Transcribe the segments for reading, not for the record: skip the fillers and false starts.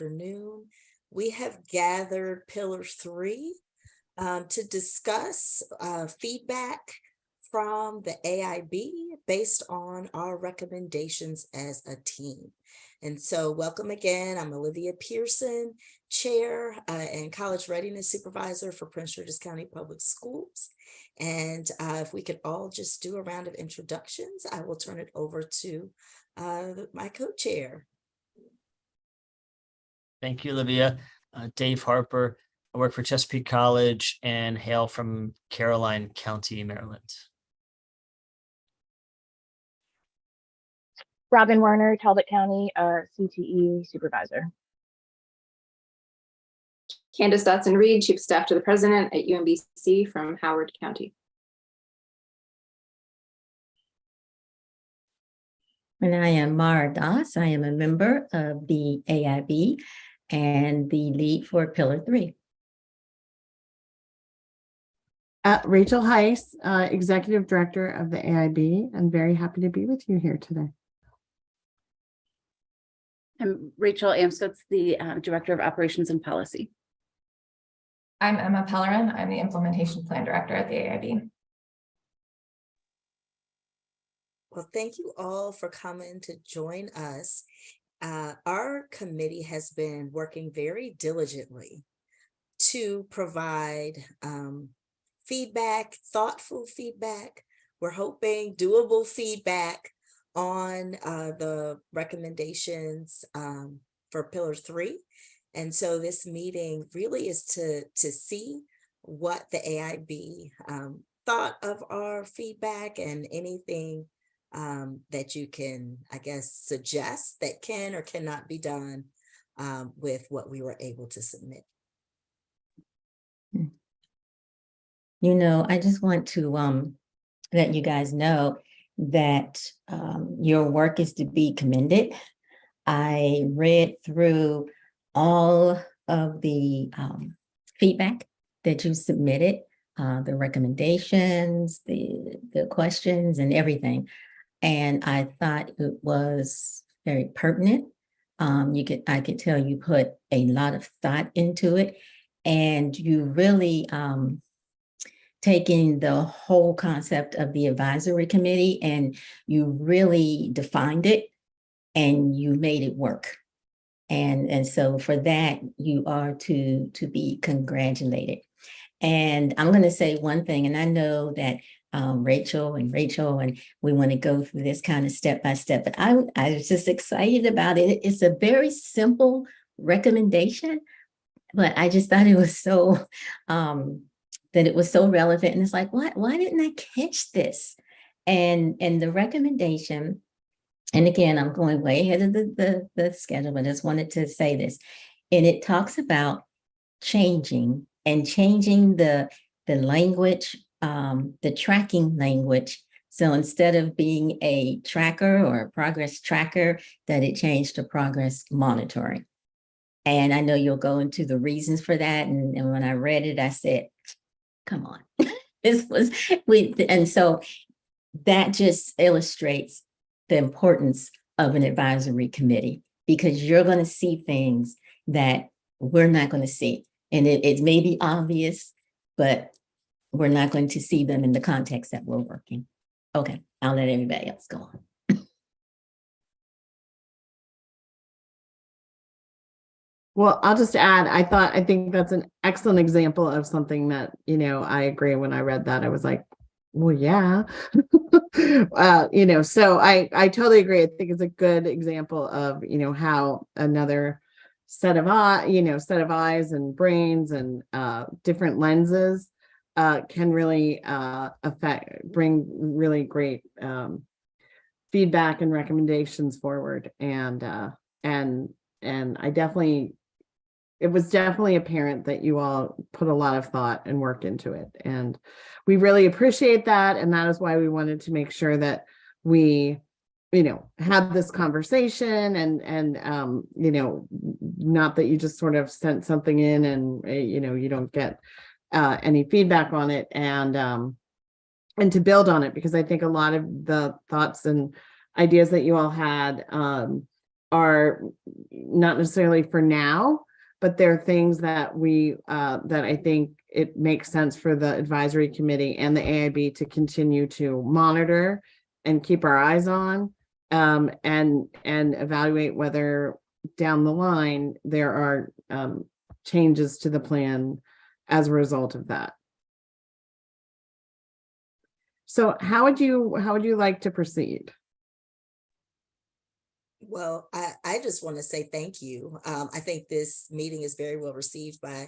afternoon. We have gathered Pillar 3 to discuss feedback from the AIB based on our recommendations as a team. And so welcome again. I'm Olivia Pearson, Chair and College Readiness Supervisor for Prince George's County Public Schools. And if we could all just do a round of introductions, I will turn it over to my co-chair. Thank you, Olivia. Dave Harper. I work for Chesapeake College and hail from Caroline County, Maryland. Robin Werner, Talbot County CTE Supervisor. Candace Dotson-Reed, Chief of Staff to the President at UMBC from Howard County. And I am Mara Das. I am a member of the AIB and the lead for Pillar 3. Rachel Heiss, Executive Director of the AIB. I'm very happy to be with you here today. I'm Rachel Amstutz, the Director of Operations and Policy. I'm Emma Pellerin. I'm the Implementation Plan Director at the AIB. Well, thank you all for coming to join us. Our committee has been working very diligently to provide feedback, thoughtful feedback. We're hoping doable feedback on the recommendations for Pillar 3. And so this meeting really is to see what the AIB thought of our feedback and anything that you can, I guess, suggest that can or cannot be done with what we were able to submit. You know, I just want to let you guys know that your work is to be commended. I read through all of the feedback that you submitted, the recommendations, the questions and everything. And I thought it was very pertinent. I could tell you put a lot of thought into it, and you really taking the whole concept of the advisory committee and you really defined it and you made it work. And so for that, you are to be congratulated. And I'm going to say one thing, and I know that Rachel, and we want to go through this kind of step by step, but I was just excited about it. It's a very simple recommendation, but I just thought it was so that it was so relevant. And it's like, why didn't I catch this? And the recommendation, and again, I'm going way ahead of the schedule, but I just wanted to say this. And it talks about changing the language, the tracking language. So instead of being a tracker or a progress tracker, that it changed to progress monitoring. And I know you'll go into the reasons for that. And when I read it, I said, come on, and so that just illustrates the importance of an advisory committee, because you're going to see things that we're not going to see. And it may be obvious, but we're not going to see them in the context that we're working. Okay, I'll let everybody else go on. Well, I'll just add, I think that's an excellent example of something that, I agree. When I read that, I was like, well, yeah, so I totally agree. I think it's a good example of, how another set of eyes and brains and different lenses can really bring really great feedback and recommendations forward. And it was definitely apparent that you all put a lot of thought and work into it. And we really appreciate that. And that is why we wanted to make sure that we, had this conversation and not that you just sort of sent something in and, you don't get any feedback on it, and to build on it, because I think a lot of the thoughts and ideas that you all had are not necessarily for now, but they're things that that I think it makes sense for the advisory committee and the AIB to continue to monitor and keep our eyes on, and evaluate whether down the line there are changes to the plan as a result of that. So how would you like to proceed? Well, I just want to say thank you. I think this meeting is very well received by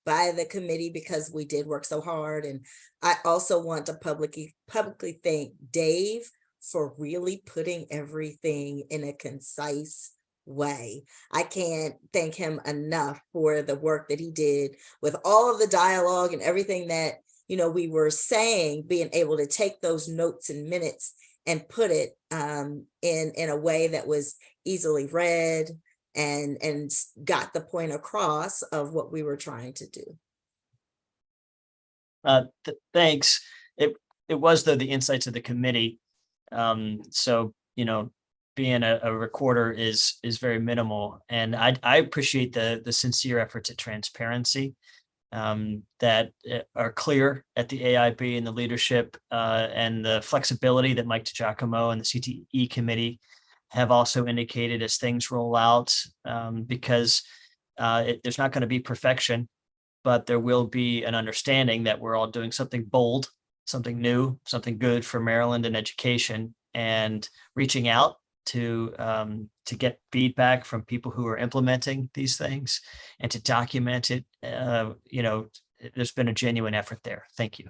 the committee because we did work so hard. And I also want to publicly thank Dave for really putting everything in a concise way. I can't thank him enough for the work that he did with all of the dialogue and everything that, you know, we were saying, being able to take those notes and minutes and put it in a way that was easily read and got the point across of what we were trying to do. Thanks. It was, though, the insights of the committee. So, you know, being a recorder is very minimal, and I appreciate the sincere efforts at transparency that are clear at the AIB and the leadership, and the flexibility that Mike DiGiacomo and the CTE committee have also indicated as things roll out, because there's not going to be perfection, but there will be an understanding that we're all doing something bold, something new, something good for Maryland and education, and reaching out to get feedback from people who are implementing these things and to document it. You know, there's been a genuine effort there. Thank you.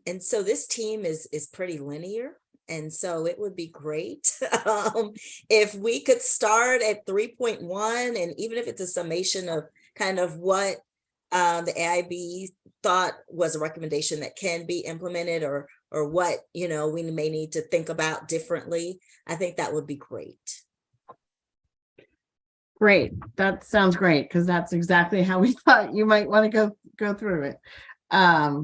And so this team is pretty linear. And so it would be great if we could start at 3.1, and even if it's a summation of kind of what the AIB thought was a recommendation that can be implemented, or what, you know, we may need to think about differently. I think that would be great. Great. That sounds great, because that's exactly how we thought you might want to go through it. I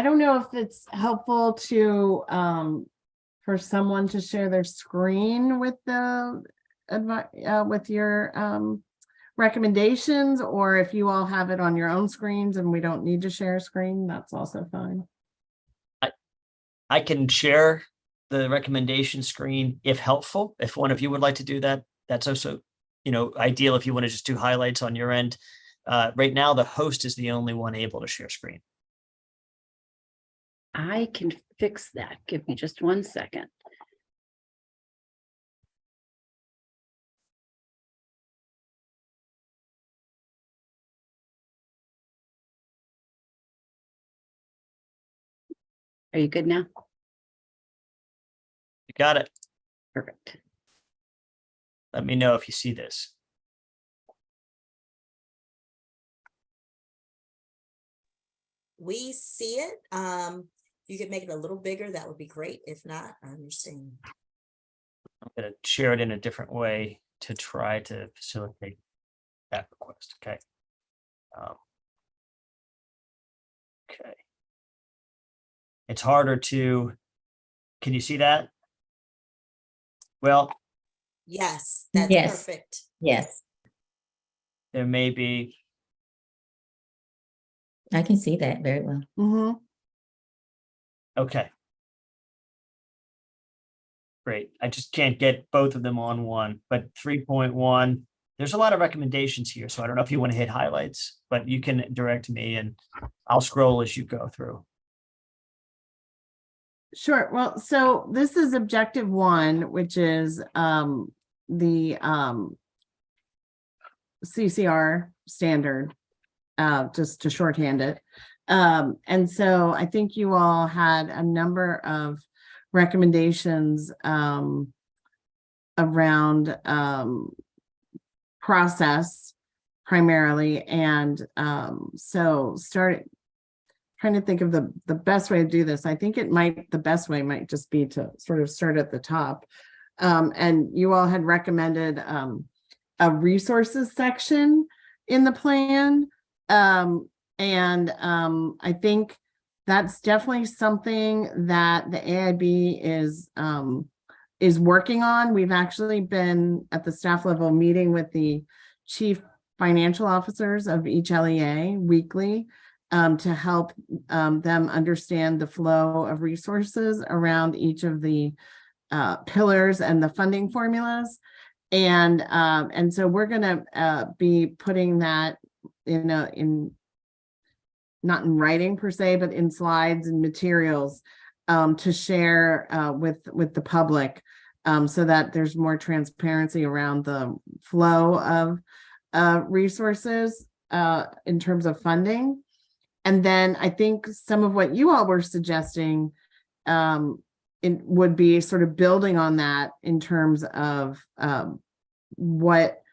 don't know if it's helpful to for someone to share their screen with the with your recommendations, or if you all have it on your own screens and we don't need to share a screen, that's also fine. I can share the recommendation screen if helpful. If one of you would like to do that, that's also, you know, ideal if you want to just do highlights on your end. Right now, the host is the only one able to share screen. I can fix that. Give me just 1 second. Are you good now? You got it. Perfect. Let me know if you see this. We see it. You could make it a little bigger, that would be great. If not, I understand. I'm going to share it in a different way to try to facilitate that request. Okay. Okay. It's harder to, can you see that? Well, Yes, that's Yes. perfect. Yes, there may be, I can see that very well. Mm-hmm. okay. Great. I just can't get both of them on one, but 3.1, there's a lot of recommendations here. So I don't know if you want to hit highlights, but you can direct me and I'll scroll as you go through. Sure. Well, so this is objective 1, which is the CCR standard, just to shorthand it. And so I think you all had a number of recommendations around process primarily. And so trying to think of the best way to do this. I think the best way might just be to sort of start at the top. And you all had recommended a resources section in the plan. I think that's definitely something that the AIB is working on. We've actually been at the staff level meeting with the chief financial officers of each LEA weekly to help them understand the flow of resources around each of the pillars and the funding formulas. And so we're gonna be putting that in not in writing per se, but in slides and materials to share with the public so that there's more transparency around the flow of resources in terms of funding. And then I think some of what you all were suggesting would be sort of building on that in terms of what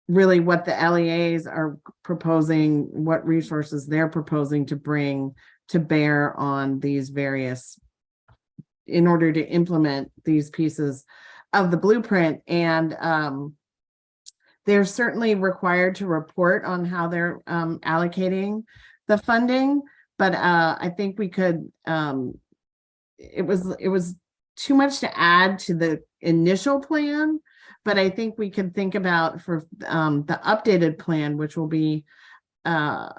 the LEAs are proposing, what resources they're proposing to bring to bear on these various, in order to implement these pieces of the blueprint. And they're certainly required to report on how they're allocating the funding, but I think we could, it was too much to add to the initial plan, but I think we could think about for the updated plan, which will be the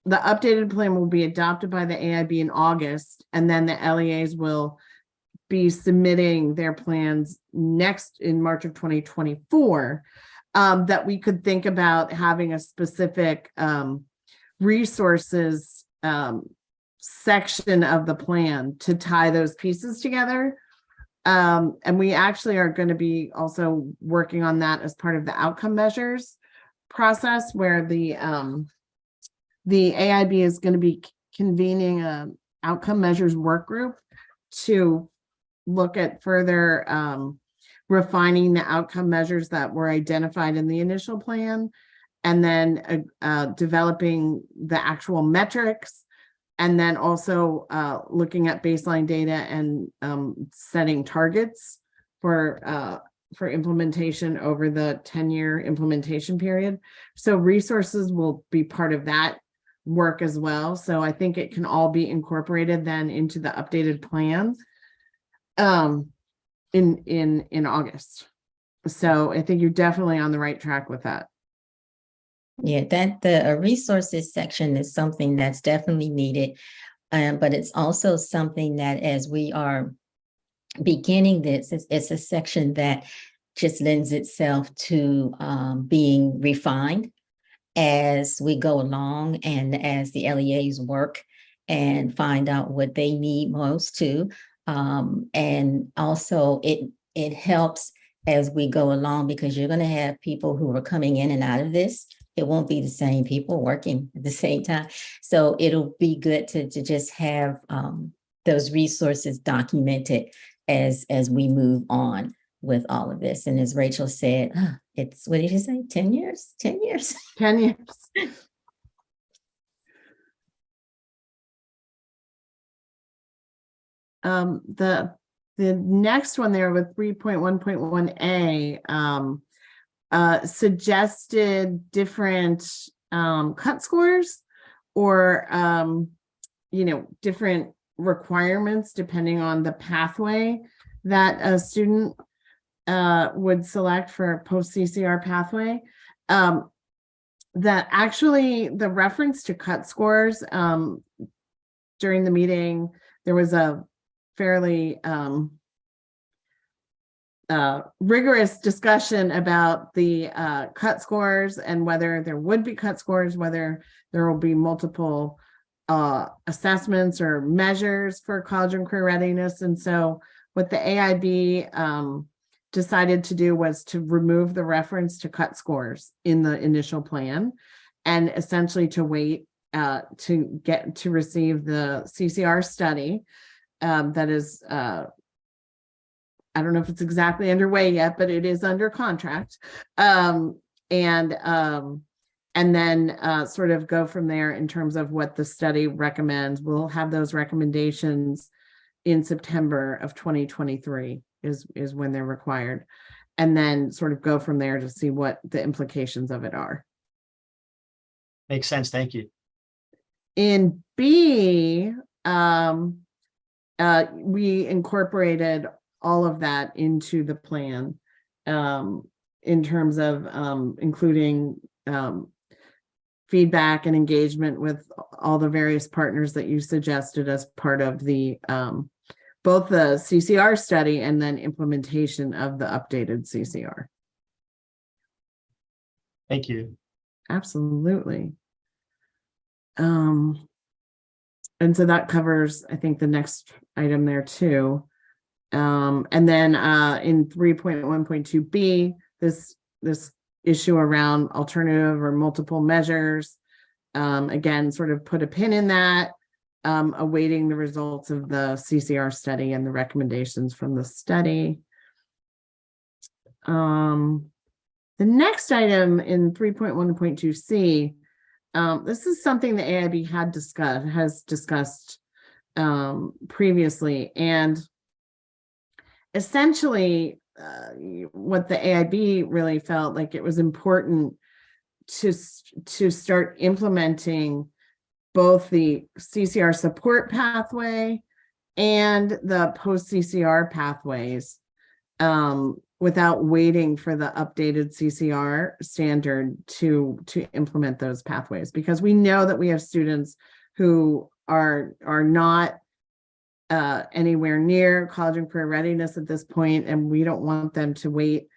updated plan will be adopted by the AIB in August, and then the LEAs will be submitting their plans next in March of 2024, that we could think about having a specific resources section of the plan to tie those pieces together. And we actually are going to be also working on that as part of the outcome measures process, where the AIB is going to be convening a outcome measures work group to look at further refining the outcome measures that were identified in the initial plan, and then developing the actual metrics, and then also looking at baseline data and setting targets for implementation over the 10-year implementation period. So resources will be part of that work as well. So I think it can all be incorporated then into the updated plan in August. So I think you're definitely on the right track with that. Yeah, that the resources section is something that's definitely needed. But it's also something that as we are beginning this, it's a section that just lends itself to being refined as we go along, and as the LEAs work and find out what they need most too. And also it helps as we go along, because you're going to have people who are coming in and out of this. It won't be the same people working at the same time. So it'll be good to just have those resources documented as we move on with all of this. And as Rachel said, it's, what did you say? 10 years? 10 years? 10 years. The next one there with 3.1.1a suggested different cut scores, or different requirements depending on the pathway that a student would select for a post-CCR pathway. That actually the reference to cut scores during the meeting, there was a fairly rigorous discussion about the cut scores and whether there would be cut scores, whether there will be multiple assessments or measures for college and career readiness. And so what the AIB decided to do was to remove the reference to cut scores in the initial plan, and essentially to wait to get to receive the CCR study that is I don't know if it's exactly underway yet, but it is under contract. And then sort of go from there in terms of what the study recommends. We'll have those recommendations in September of 2023 is when they're required. And then sort of go from there to see what the implications of it are. Makes sense. Thank you. In B, we incorporated all of that into the plan in terms of including feedback and engagement with all the various partners that you suggested as part of the both the CCR study and then implementation of the updated CCR. Thank you. Absolutely. And so that covers, I think, the next item there too. And then in 3.1.2b, this issue around alternative or multiple measures, again, sort of put a pin in that, awaiting the results of the CCR study and the recommendations from the study. The next item in 3.1.2c, this is something the AIB has discussed previously, and essentially what the AIB really felt like it was important to start implementing both the CCR support pathway and the post-CCR pathways without waiting for the updated CCR standard to implement those pathways, because we know that we have students who are not anywhere near college and career readiness at this point, and we don't want them to wait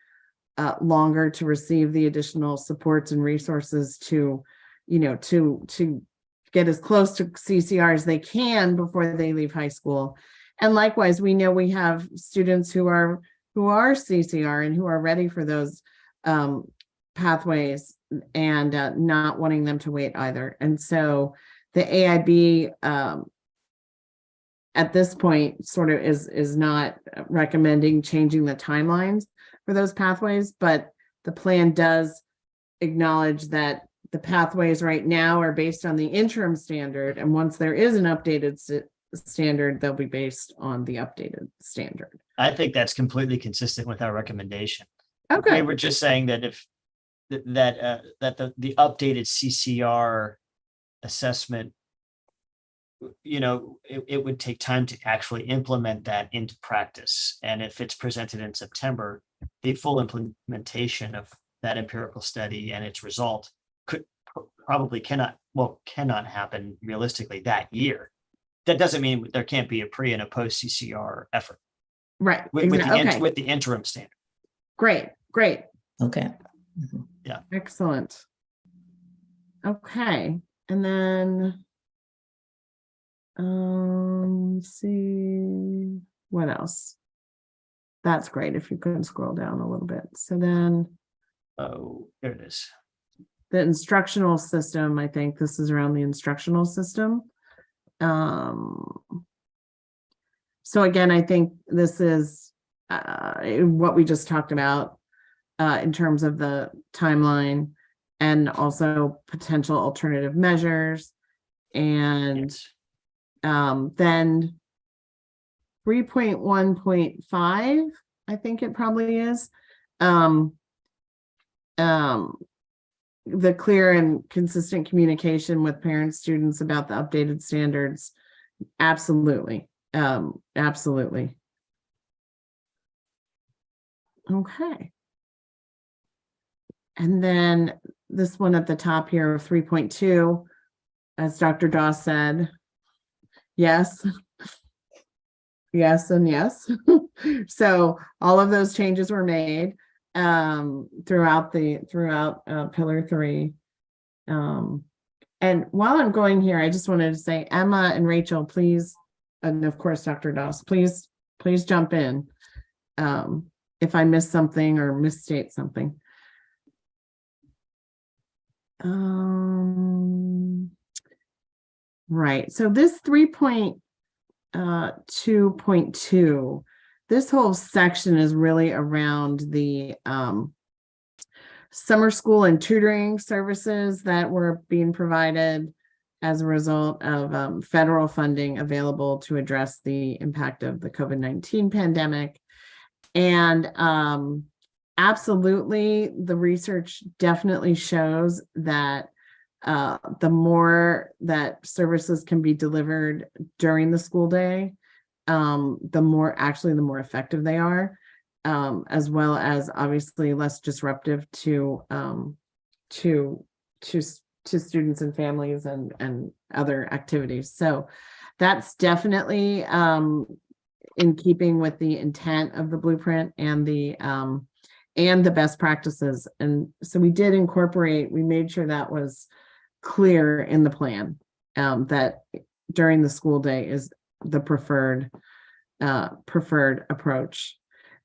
longer to receive the additional supports and resources to get as close to CCR as they can before they leave high school. And likewise, we know we have students who are CCR and who are ready for those pathways and not wanting them to wait either. And so the AIB at this point sort of is not recommending changing the timelines for those pathways, but the plan does acknowledge that the pathways right now are based on the interim standard, and once there is an updated standard, they'll be based on the updated standard. I think that's completely consistent with our recommendation. Okay. They were just saying that if the updated CCR assessment, it would take time to actually implement that into practice. And if it's presented in September, the full implementation of that empirical study and its result cannot happen realistically that year. That doesn't mean there can't be a pre and a post CCR effort. Right. With the interim standard. Great. Okay. Yeah. Excellent. Okay. And then let's see what else. That's great. If you could scroll down a little bit. So then There it is. the instructional system, I think this is around the instructional system. So again, I think this is what we just talked about in terms of the timeline and also potential alternative measures. And Yes. Then 3.1.5, I think it probably is. The clear and consistent communication with parents, students about the updated standards. Absolutely. Absolutely. Okay. And then this one at the top here of 3.2, as Dr. Doss said, yes. Yes and yes. So all of those changes were made throughout pillar 3. And while I'm going here, I just wanted to say, Emma and Rachel, please, and of course, Dr. Doss, please jump in if I miss something or misstate something. Right. So this 3.2.2, this whole section is really around the summer school and tutoring services that were being provided as a result of federal funding available to address the impact of the COVID-19 pandemic. And absolutely, the research definitely shows that the more that services can be delivered during the school day, the more effective they are, as well as obviously less disruptive to students and families and other activities. So that's definitely in keeping with the intent of the blueprint and the best practices. And so we made sure that was clear in the plan, that during the school day is the preferred approach.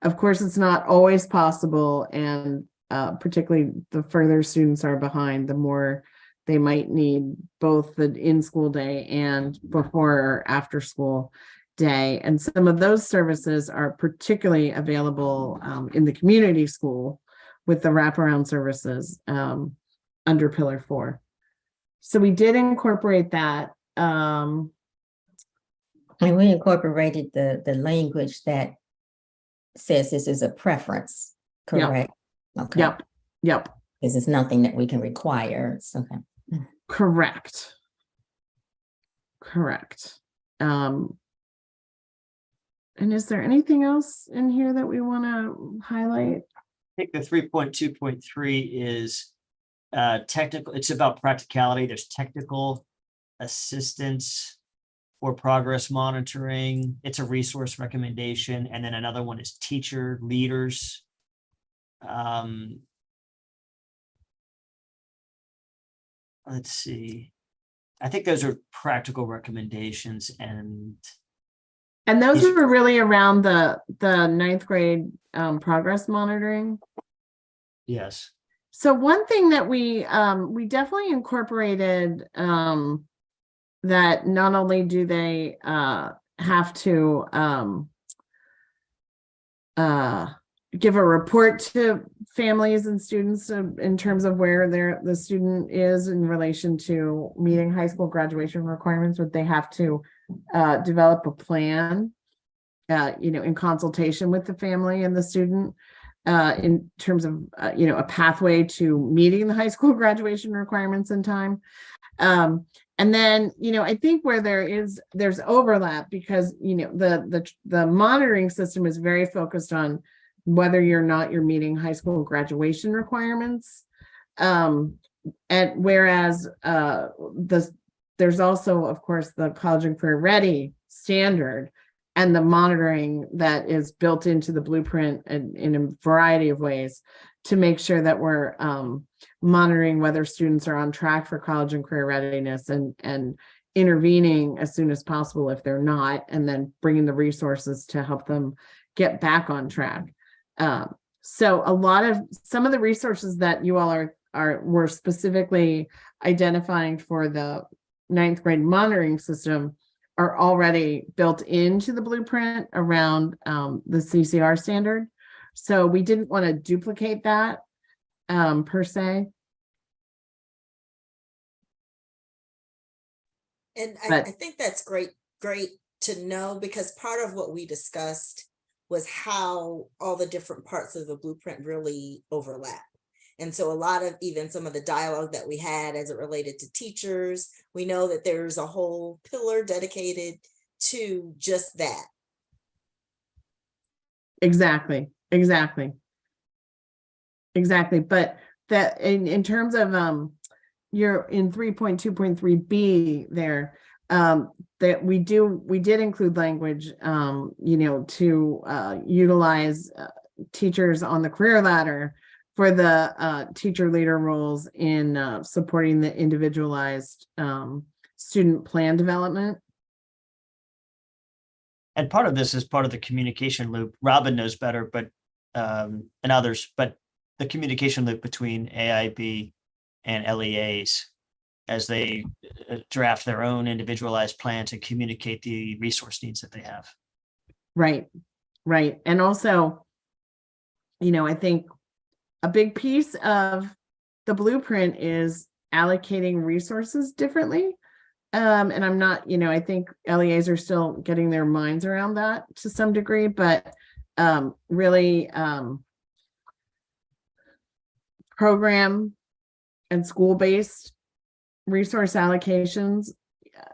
Of course, it's not always possible, and particularly the further students are behind, the more they might need both the in-school day and before or after school day. And some of those services are particularly available in the community school with the wraparound services under Pillar 4. So we did incorporate that. And we incorporated the language that says this is a preference, correct? Okay. Yep. This is nothing that we can require. It's okay. Correct. And is there anything else in here that we want to highlight? I think the 3.2.3 is technical. It's about practicality. There's technical assistance for progress monitoring. It's a resource recommendation. And then another one is teacher leaders. Let's see. I think those are practical recommendations, and those were really around the ninth grade progress monitoring. yes. So one thing that we definitely incorporated, that not only do they have to give a report to families and students in terms of where the student is in relation to meeting high school graduation requirements, but they have to develop a plan, in consultation with the family and the student, in terms of, a pathway to meeting the high school graduation requirements in time. And then, I think where there's overlap because, the monitoring system is very focused on whether you're meeting high school graduation requirements. And whereas there's also, of course, the College and Career Ready standard and the monitoring that is built into the blueprint in a variety of ways to make sure that we're monitoring whether students are on track for college and career readiness and intervening as soon as possible if they're not, and then bringing the resources to help them get back on track. So some of the resources that you all were specifically identifying for the ninth grade monitoring system are already built into the blueprint around the CCR standard. So we didn't want to duplicate that per se. And I But- think that's great to know, because part of what we discussed was how all the different parts of the blueprint really overlap. And so a lot of even some of the dialogue that we had as it related to teachers, we know that there's a whole pillar dedicated to just that. Exactly. But that in terms of you're in 3.2.3b there, that we did include language, to utilize teachers on the career ladder for the teacher leader roles in supporting the individualized student plan development. And part of this is part of the communication loop. Robin knows better, but and others, but the communication loop between AIB and LEAs as they draft their own individualized plans and communicate the resource needs that they have. Right. And also, I think a big piece of the blueprint is allocating resources differently. And I'm not, I think LEAs are still getting their minds around that to some degree, but really program and school-based resource allocations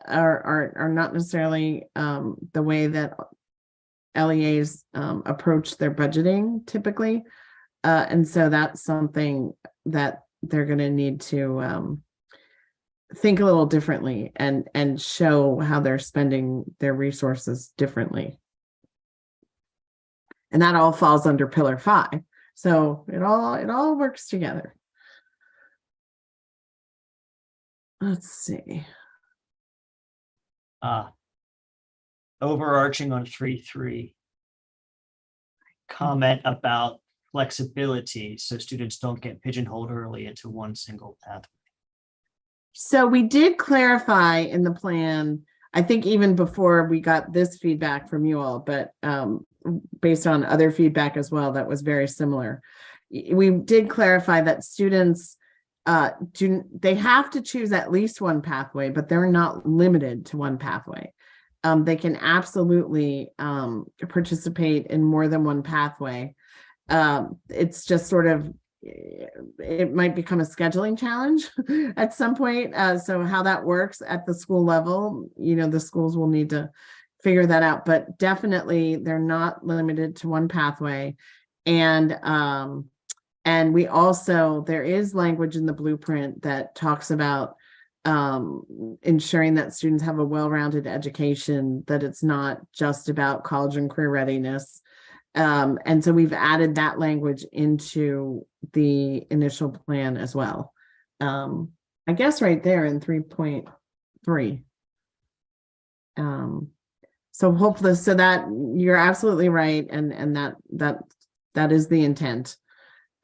are not necessarily the way that LEAs approach their budgeting typically. And so that's something that they're going to need to think a little differently and show how they're spending their resources differently. And that all falls under Pillar 5. So it all works together. Let's see. Overarching on 3.3. Comment about flexibility so students don't get pigeonholed early into one single pathway. So we did clarify in the plan, I think even before we got this feedback from you all, but based on other feedback as well, that was very similar. We did clarify that students they have to choose at least one pathway, but they're not limited to one pathway. They can absolutely participate in more than one pathway. It's just sort of, it might become a scheduling challenge at some point. So how that works at the school level, the schools will need to figure that out, but definitely they're not limited to one pathway. And we also, there is language in the blueprint that talks about ensuring that students have a well-rounded education, that it's not just about college and career readiness. And so we've added that language into the initial plan as well. I guess right there in 3.3. So hopefully, so that you're absolutely right. And that is the intent,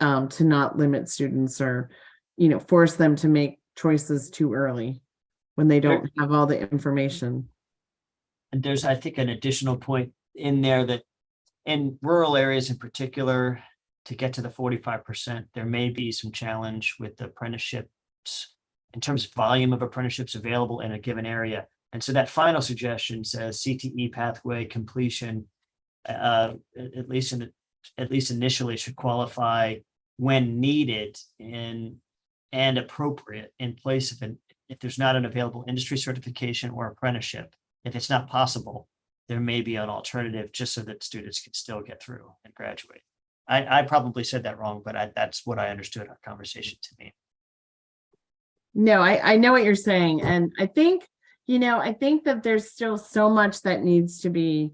to not limit students or, force them to make choices too early when they don't have all the information. And there's, I think, an additional point in there that in rural areas in particular, to get to the 45%, there may be some challenge with the apprenticeships in terms of volume of apprenticeships available in a given area. And so that final suggestion says CTE pathway completion, at least initially, should qualify when needed and appropriate in place of if there's not an available industry certification or apprenticeship. If it's not possible, there may be an alternative just so that students can still get through and graduate. I probably said that wrong, but that's what I understood our conversation to mean. No, I know what you're saying. And I think, I think that there's still so much that needs to be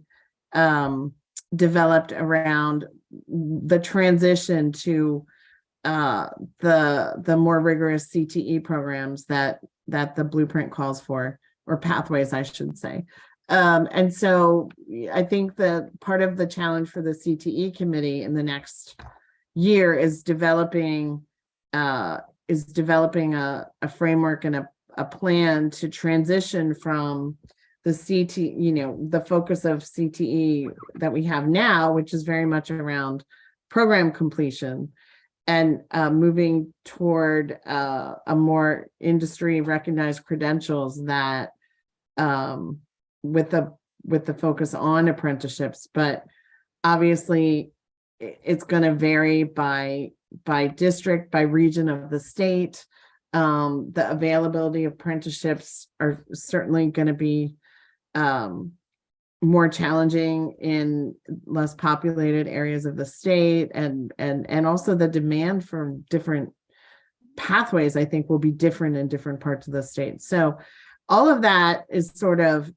developed around the transition to the more rigorous CTE programs that the blueprint calls for, or pathways, I should say. And so I think that part of the challenge for the CTE committee in the next year is developing a framework and a plan to transition from the the focus of CTE that we have now, which is very much around program completion, and moving toward a more industry recognized credentials that with the focus on apprenticeships. But obviously it's going to vary by district, by region of the state. The availability of apprenticeships are certainly going to be more challenging in less populated areas of the state, and also the demand for different pathways, I think, will be different in different parts of the state. So all of that is sort of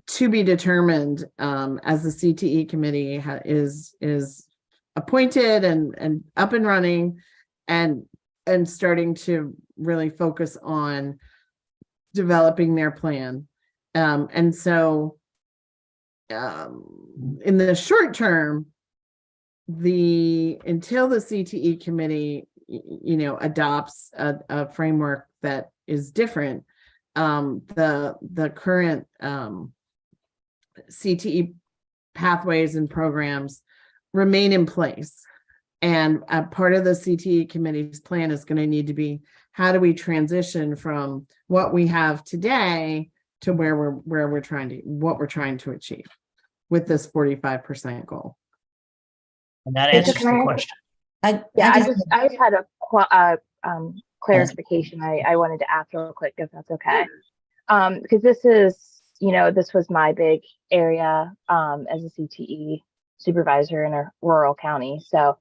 to be determined as the CTE committee is appointed and up and running and starting to really focus on developing their plan. And so in the short term, until the CTE committee, adopts a framework that is different, the current CTE pathways and programs remain in place. And a part of the CTE committee's plan is going to need to be, how do we transition from what we have today to what we're trying to achieve with this 45% goal. And that answers the question. I just had a clarification I wanted to ask real quick, if that's okay. Because this is, this was my big area as a CTE supervisor in a rural county. So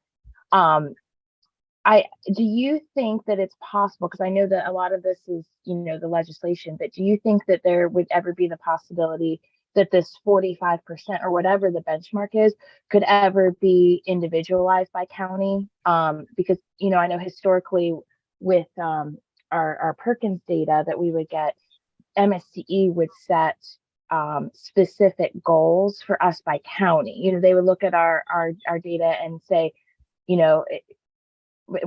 do you think that it's possible, because I know that a lot of this is, the legislation, but do you think that there would ever be the possibility that this 45% or whatever the benchmark is could ever be individualized by county? Because, I know historically with our Perkins data that we would get, MSCE would set specific goals for us by county. They would look at our data and say,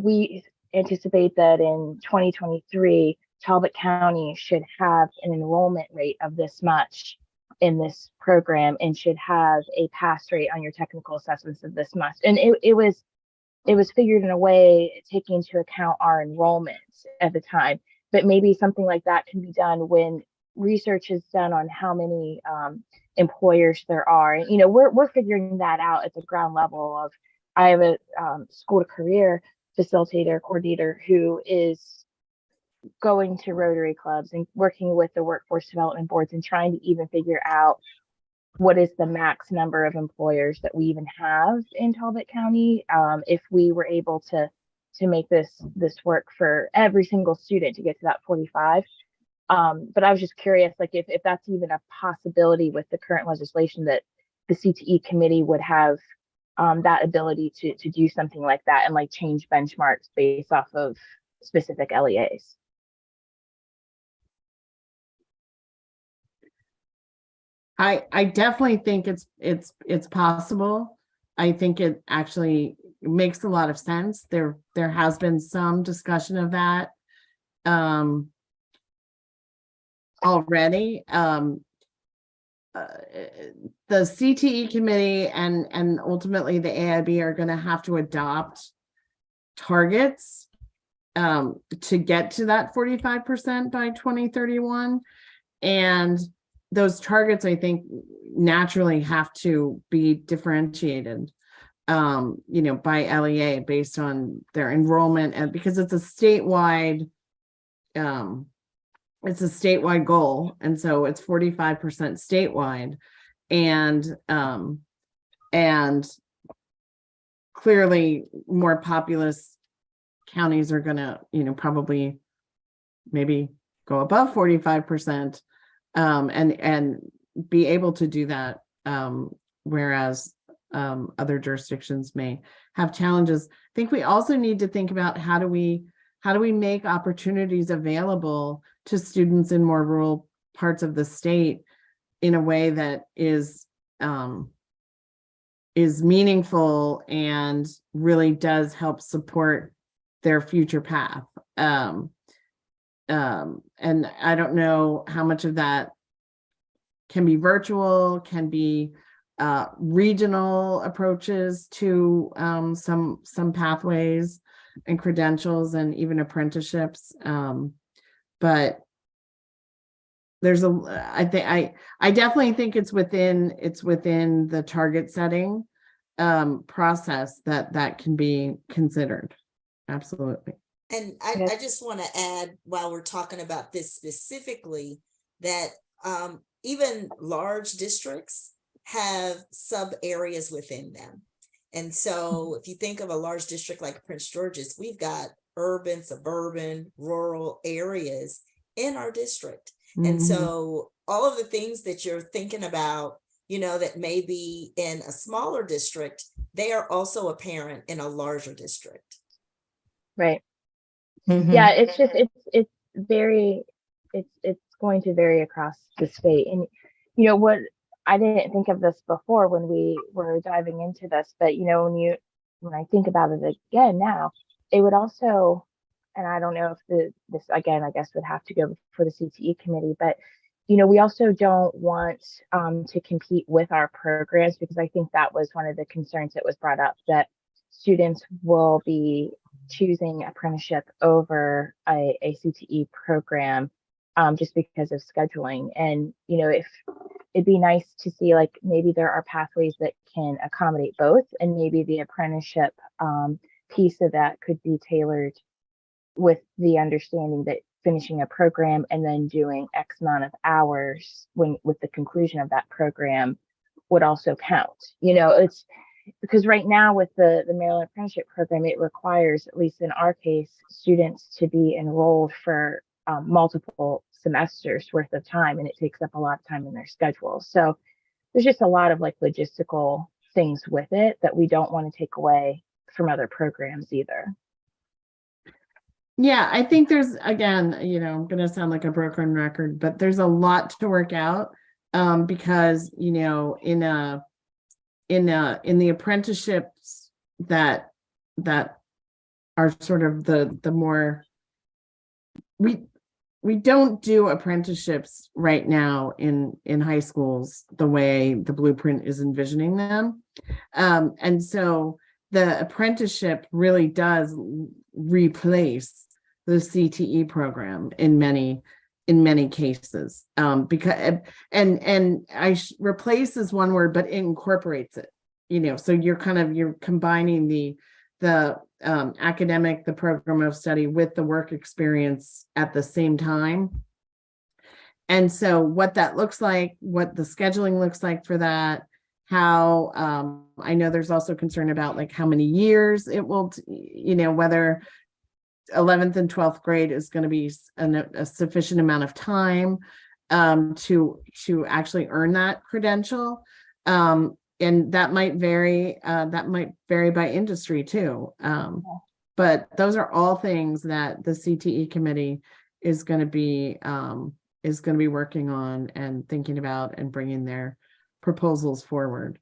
we anticipate that in 2023, Talbot County should have an enrollment rate of this much in this program and should have a pass rate on your technical assessments of this much. And it was figured in a way taking into account our enrollments at the time. But maybe something like that can be done when research is done on how many employers there are. And, we're figuring that out at the ground level of, I have a school to career facilitator coordinator who is going to Rotary clubs and working with the workforce development boards and trying to even figure out what is the max number of employers that we even have in Talbot County. If we were able to make this work for every single student to get to that 45. But I was just curious, like if that's even a possibility with the current legislation, that the CTE committee would have that ability to do something like that and like change benchmarks based off of specific LEAs. I definitely think it's possible. I think it actually makes a lot of sense. There has been some discussion of that already. The CTE committee and ultimately the AIB are going to have to adopt targets to get to that 45% by 2031. And those targets, I think, naturally have to be differentiated, by LEA based on their enrollment, and because it's a statewide, goal, and so it's 45% statewide, and clearly more populous counties are gonna, probably maybe go above 45%. And be able to do that, whereas other jurisdictions may have challenges. I think we also need to think about how do we make opportunities available to students in more rural parts of the state in a way that is meaningful and really does help support their future path. And I don't know how much of that can be virtual, can be regional approaches to some pathways and credentials and even apprenticeships. But there's I definitely think it's within the target setting process that can be considered. Absolutely. And I just want to add, while we're talking about this specifically, that even large districts have sub areas within them. And so if you think of a large district like Prince George's, we've got urban, suburban, rural areas in our district. And so all of the things that you're thinking about, that may be in a smaller district, they are also apparent in a larger district. Right. Mhm. Yeah, it's just it's going to vary across the state. And what, I didn't think of this before when we were diving into this, but when I think about it again now, it would also, and I don't know if this again, I guess would have to go for the CTE committee, but we also don't want to compete with our programs, because I think that was one of the concerns that was brought up, that students will be choosing apprenticeship over a CTE program just because of scheduling. And if it'd be nice to see, like, maybe there are pathways that can accommodate both, and maybe the apprenticeship piece of that could be tailored with the understanding that finishing a program and then doing X amount of hours with the conclusion of that program would also count. It's because right now with the Maryland Apprenticeship Program, it requires, at least in our case, students to be enrolled for multiple semesters worth of time, and it takes up a lot of time in their schedule. So there's just a lot of like logistical things with it that we don't want to take away from other programs either. Yeah, I think there's, again, I'm going to sound like a broken record, but there's a lot to work out because, in the apprenticeships that are sort of the more, we don't do apprenticeships right now in high schools the way the blueprint is envisioning them. And so the apprenticeship really does replace the CTE program in many cases, because replace is one word, but it incorporates it, so you're combining the academic, the program of study with the work experience at the same time. And so what that looks like, what the scheduling looks like for that, how I know there's also concern about like how many years it will, whether 11th and 12th grade is going to be a sufficient amount of time to actually earn that credential. And that might vary by industry too. But those are all things that the CTE committee is going to be working on and thinking about and bringing their proposals forward.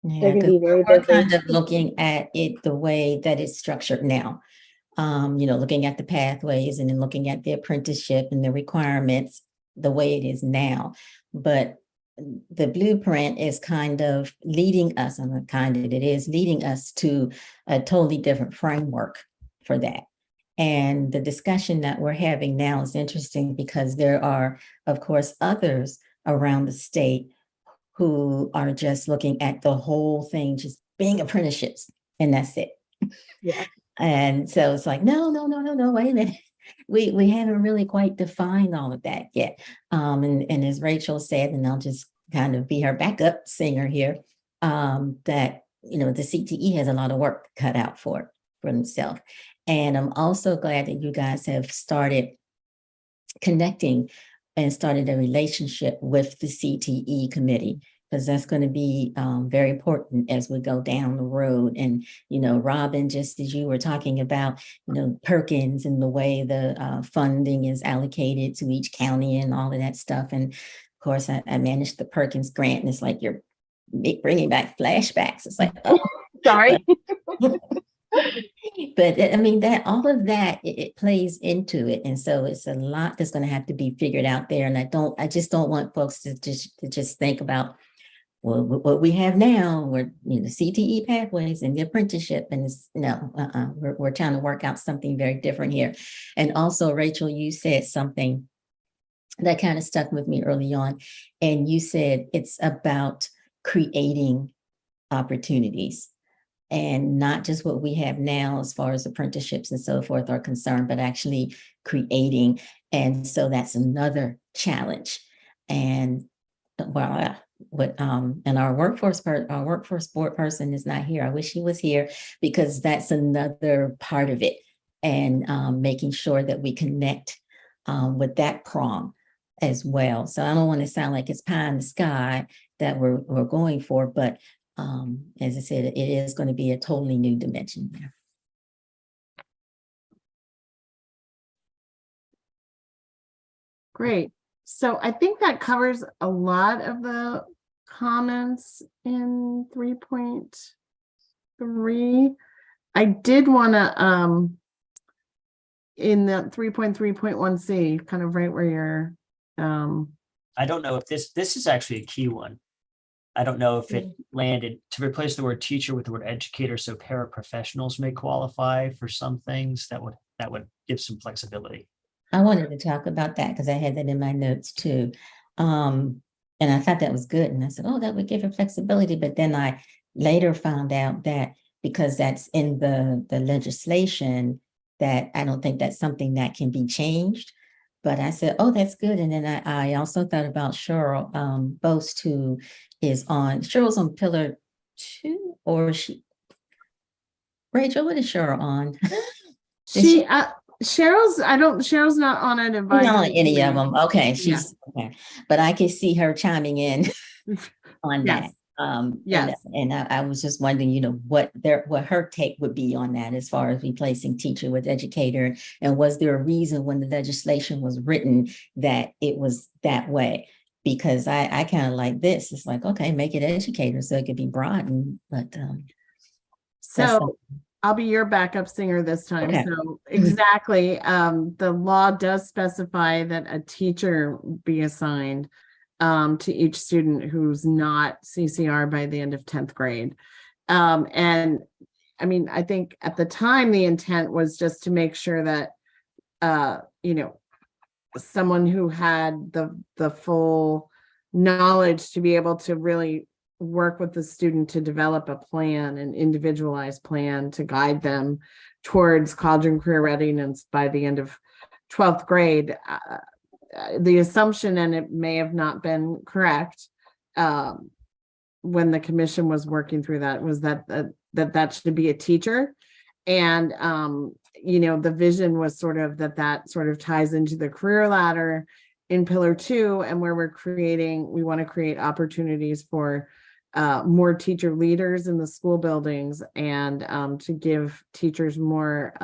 Yeah, They're gonna 'cause be very we're busy. kind of looking at it the way that it's structured now. Looking at the pathways and then looking at the apprenticeship and the requirements the way it is now. But the blueprint is kind of leading us, it is leading us to a totally different framework for that. And the discussion that we're having now is interesting because there are, of course, others around the state who are just looking at the whole thing, just being apprenticeships, and that's it. Yeah. And so it's like, no, wait a minute. We haven't really quite defined all of that yet. And as Rachel said, and I'll just kind of be her backup singer here, that, the CTE has a lot of work cut out for himself. And I'm also glad that you guys have started connecting and started a relationship with the CTE committee, because that's going to be very important as we go down the road. And, Robin, just as you were talking about, Perkins and the way the funding is allocated to each county and all of that stuff. And of course, I managed the Perkins grant, and it's like you're bringing back flashbacks. It's like, oh, Sorry. But I mean, that all of that, it plays into it. And so it's a lot that's going to have to be figured out there. And I just don't want folks to just think about, well, what we have now, we're, CTE pathways and the apprenticeship, and we're trying to work out something very different here. And also, Rachel, you said something that kind of stuck with me early on, and you said it's about creating opportunities, and not just what we have now as far as apprenticeships and so forth are concerned, but actually creating. And so that's another challenge. And and our workforce board person is not here. I wish he was here, because that's another part of it, and making sure that we connect with that prong as well. So I don't want to sound like it's pie in the sky that we're going for, but as I said, it is going to be a totally new dimension there. Great. So I think that covers a lot of the comments in 3.3. I did want to, in the 3.3.1C, kind of right where you're. I don't know if this is actually a key one. I don't know if it landed to replace the word teacher with the word educator, so paraprofessionals may qualify for some things. That would give some flexibility. I wanted to talk about that because I had that in my notes too. And I thought that was good. And I said, oh, that would give it flexibility. But then I later found out that because that's in the legislation, that I don't think that's something that can be changed. But I said, oh, that's good. And then I also thought about Cheryl Boast, who is Cheryl's on pillar 2, or Rachel, what is Cheryl on? She, Cheryl's not on an She's advisory. not on any of committee. them. Okay, Yeah. she's okay. But I could see her chiming in on that. Yes. And Yes. I was just wondering, what her take would be on that as far as replacing teacher with educator. And was there a reason when the legislation was written that it was that way? Because I kind of like this. It's like, okay, make it educator so it could be broadened. But So I'll be your backup singer this time. Okay. So exactly, the law does specify that a teacher be assigned to each student who's not CCR by the end of 10th grade. And I mean, I think at the time, the intent was just to make sure that, someone who had the full knowledge to be able to really work with the student to develop a plan, an individualized plan to guide them towards college and career readiness by the end of 12th grade. The assumption, and it may have not been correct, when the commission was working through that, was that should be a teacher. And, the vision was sort of that sort of ties into the career ladder in pillar 2, and where we want to create opportunities for more teacher leaders in the school buildings, and to give teachers more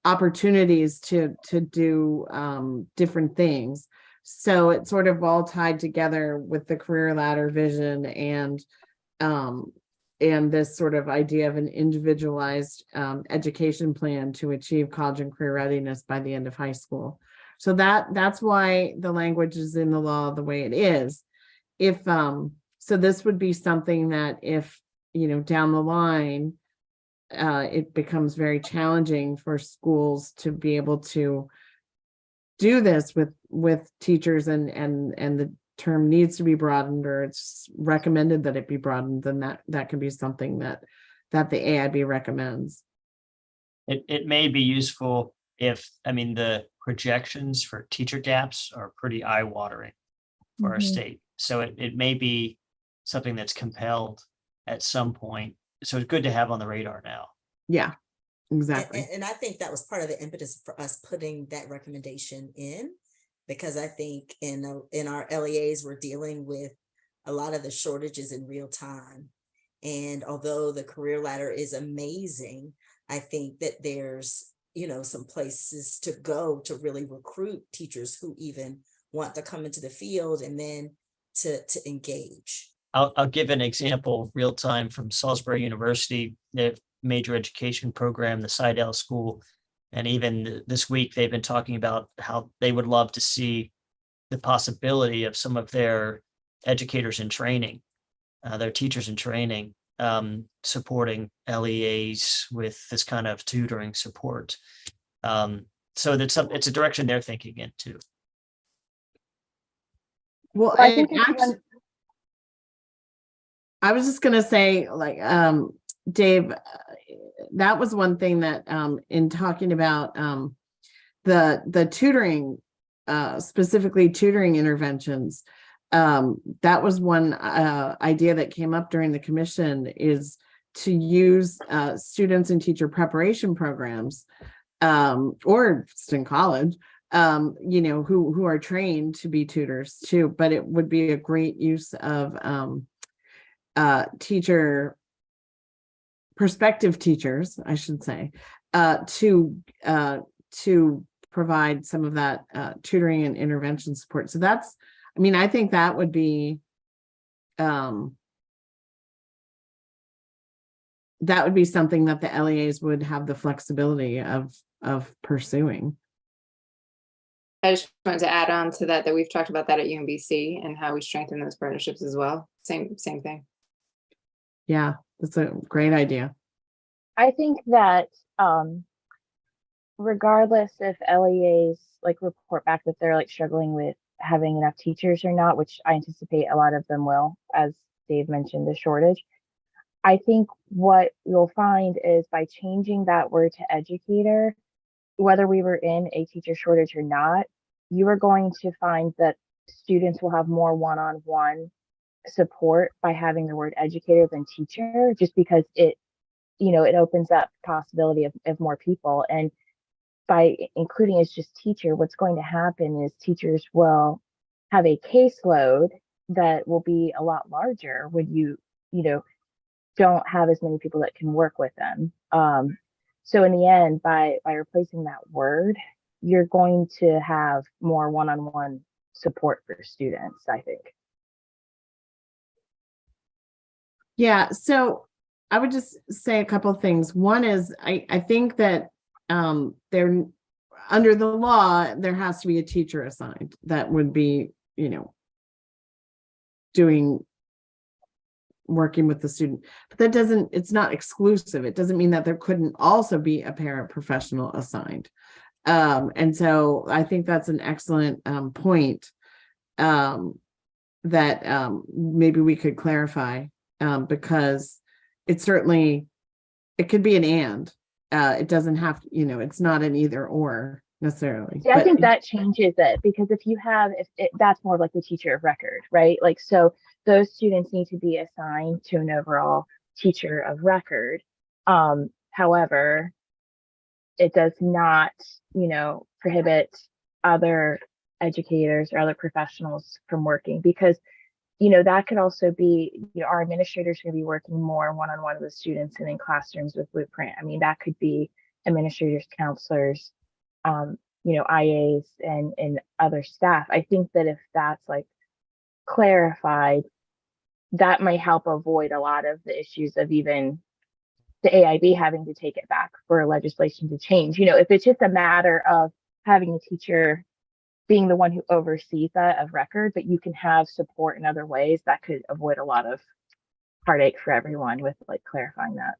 opportunities to do different things. So it's sort of all tied together with the career ladder vision and this sort of idea of an individualized education plan to achieve college and career readiness by the end of high school. So that's why the language is in the law the way it is. So this would be something that if, down the line, it becomes very challenging for schools to be able to do this with teachers, and the term needs to be broadened, or it's recommended that it be broadened, then that can be something that the AIB recommends. It may be useful the projections for teacher gaps are pretty eye-watering for our state. So it may be something that's compelled at some point. So it's good to have on the radar now. Yeah, exactly. And I think that was part of the impetus for us putting that recommendation in, because I think in our LEAs, we're dealing with a lot of the shortages in real time. And although the career ladder is amazing, I think that there's, some places to go to really recruit teachers who even want to come into the field and then to engage. I'll give an example real time from Salisbury University, their major education program, the Seidel School. And even this week, they've been talking about how they would love to see the possibility of some of their educators in training, their teachers in training, supporting LEAs with this kind of tutoring support. So it's a direction they're thinking in too. Well, I think it's I was just gonna say, Dave, that was one thing that in talking about the tutoring, specifically tutoring interventions, that was one idea that came up during the commission, is to use students in teacher preparation programs, or just in college, who are trained to be tutors too. But it would be a great use of prospective teachers, I should say, to provide some of that tutoring and intervention support. So I think that would be something that the LEAs would have the flexibility of pursuing. I just wanted to add on to that we've talked about that at UMBC and how we strengthen those partnerships as well. Same thing. Yeah, that's a great idea. I think that regardless if LEAs report back that they're struggling with having enough teachers or not, which I anticipate a lot of them will, as Dave mentioned, the shortage. I think what you'll find is by changing that word to educator, whether we were in a teacher shortage or not, you are going to find that students will have more one-on-one support by having the word educator than teacher, just because it, it opens up possibility of more people. And by including as just teacher, what's going to happen is teachers will have a caseload that will be a lot larger when you don't have as many people that can work with them. So in the end, by replacing that word, you're going to have more one-on-one support for students, I think. Yeah, so I would just say a couple of things. One is I think that there, under the law, there has to be a teacher assigned that would be, working with the student, but that doesn't, it's not exclusive. It doesn't mean that there couldn't also be a parent professional assigned. And so I think that's an excellent point that maybe we could clarify, because it certainly, it could be an and. It doesn't have to, it's not an either or necessarily. Yeah, I think that changes it, because if that's more like the teacher of record, right? Like, so those students need to be assigned to an overall teacher of record. However, it does not, prohibit other educators or other professionals from working, because that could also be, our administrators going to be working more one-on-one with students and in classrooms with Blueprint. I mean, that could be administrators, counselors, IAs and other staff. I think that if that's like clarified, that might help avoid a lot of the issues of even the AIB having to take it back for legislation to change. If it's just a matter of having a teacher being the one who oversees that of record, but you can have support in other ways, that could avoid a lot of heartache for everyone with like clarifying that.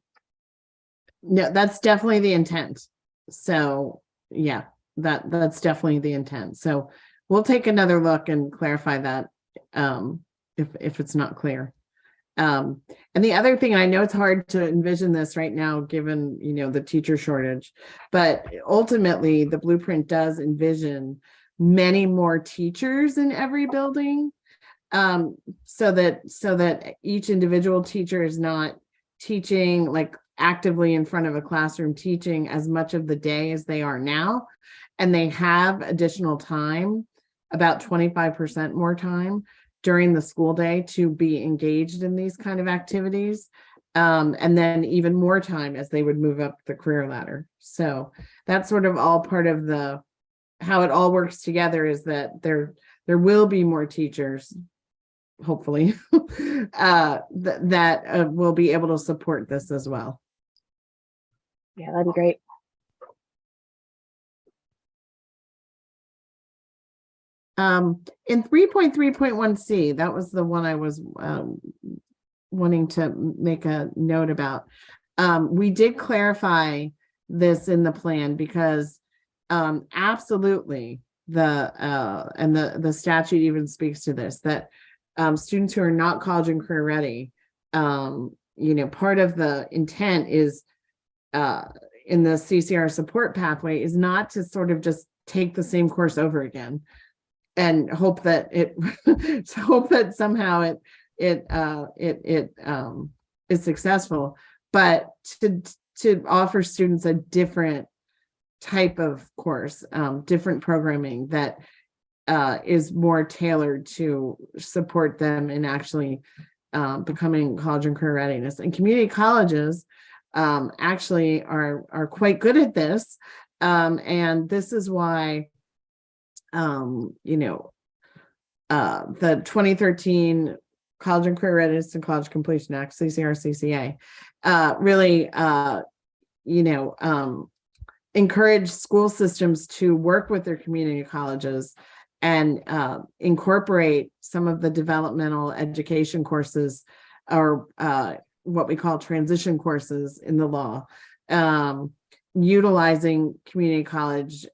No, that's definitely the intent. So yeah, that's definitely the intent. So we'll take another look and clarify that if it's not clear. And the other thing, I know it's hard to envision this right now, given, the teacher shortage, but ultimately the Blueprint does envision many more teachers in every building, so that each individual teacher is not teaching like actively in front of a classroom teaching as much of the day as they are now, and they have additional time, about 25% more time during the school day to be engaged in these kind of activities, and then even more time as they would move up the career ladder. So that's sort of all part of how it all works together, is that there will be more teachers, hopefully, that will be able to support this as well. Yeah, that'd be great. In 3.3.1c, that was the one I was wanting to make a note about. We did clarify this in the plan, because absolutely the statute even speaks to this, that students who are not college and career ready, part of the intent is in the CCR support pathway is not to sort of just take the same course over again and hope that somehow it is successful, but to offer students a different type of course, different programming that is more tailored to support them in actually becoming college and career readiness. And community colleges actually are quite good at this, and this is why the 2013 College and Career Readiness and College Completion Act, CCR-CCA, really encourage school systems to work with their community colleges and incorporate some of the developmental education courses, or what we call transition courses in the law, utilizing community college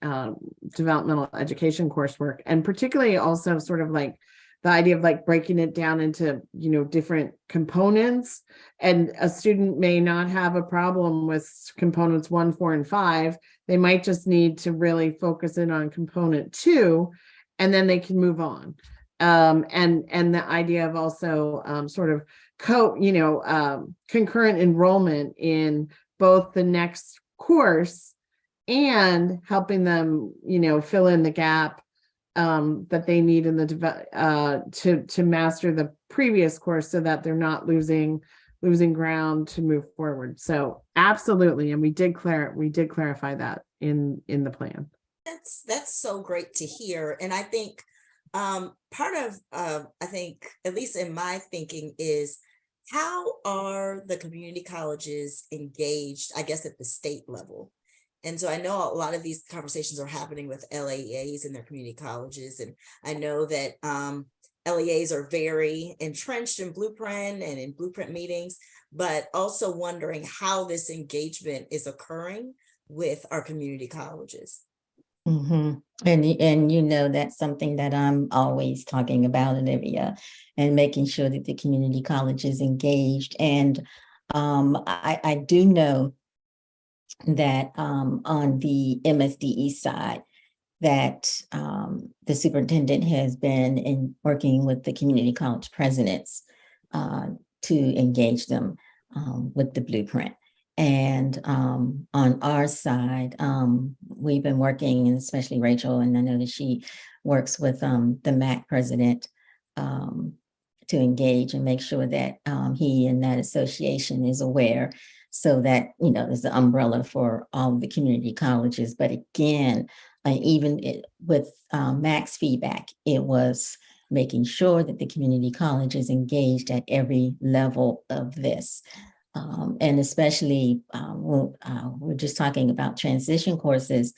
developmental education coursework, and particularly also sort of like the idea of like breaking it down into, you know, different components. And a student may not have a problem with components 1, 4, and 5. They might just need to really focus in on component 2, and then they can move on. And the idea of also sort of concurrent enrollment in both the next course and helping them, you know, fill in the gap that they need in the to master the previous course, so that they're not losing ground to move forward. So absolutely, and we did clarify that in the plan. That's so great to hear. And I think part of I think, at least in my thinking, is how are the community colleges engaged, I guess, at the state level? And so I know a lot of these conversations are happening with LEAs in their community colleges. And I know that LEAs are very entrenched in Blueprint and in Blueprint meetings, but also wondering how this engagement is occurring with our community colleges. And you know, that's something that I'm always talking about, Olivia, and making sure that the community college is engaged. And I do know that on the MSDE side, that the superintendent has been working with the community college presidents to engage them with the Blueprint. And on our side, we've been working, and especially Rachel, and I know that she works with the MAC president to engage and make sure that he and that association is aware, so that, you know, there's an umbrella for all the community colleges. But again, with MAC's feedback, it was making sure that the community college is engaged at every level of this. And especially we're just talking about transition courses,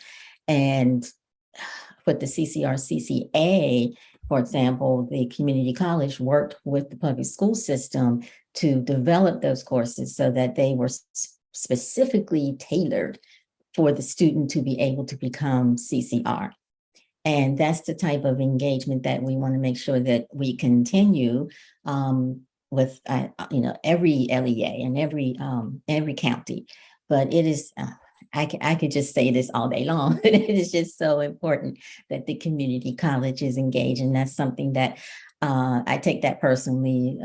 and with the CCR-CCA, for example, the community college worked with the public school system to develop those courses so that they were specifically tailored for the student to be able to become CCR. And that's the type of engagement that we want to make sure that we continue with, you know, every LEA and every county. But it is, I could just say this all day long. It is just so important that the community college is engaged, and that's something that I take that personally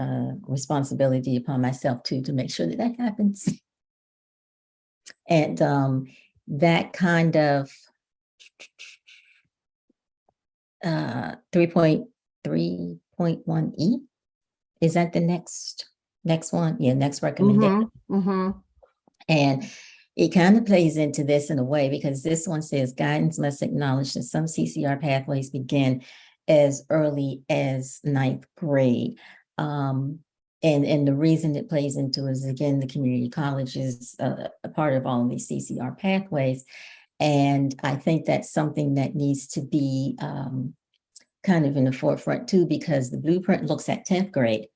responsibility upon myself too, to make sure that that happens. And that kind of 3.3.1E, is that the next one? Yeah, next recommendation. And it kind of plays into this in a way, because this one says guidance must acknowledge that some CCR pathways begin as early as 9th grade. And the reason it plays into is, again, the community college is a part of all of these CCR pathways. And I think that's something that needs to be kind of in the forefront too, because the Blueprint looks at 10th grade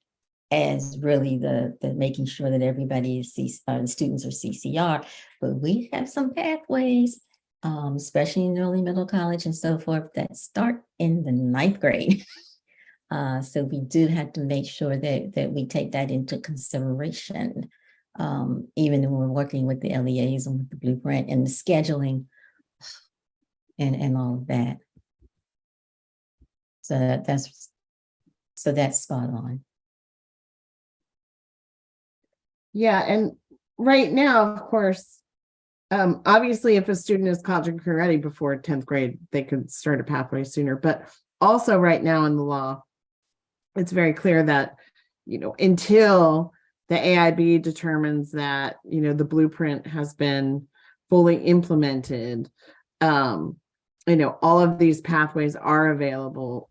as really the making sure that everybody is the students are CCR. But we have some pathways, especially in early middle college and so forth, that start in the 9th grade. So we do have to make sure that we take that into consideration, even when we're working with the LEAs and with the Blueprint and the scheduling and all of that. So that's spot on. Yeah, and right now, of course, obviously, if a student is college and career ready before 10th grade, they could start a pathway sooner. But also right now in the law, it's very clear that, you know, until the AIB determines that, you know, the Blueprint has been fully implemented, you know, all of these pathways are available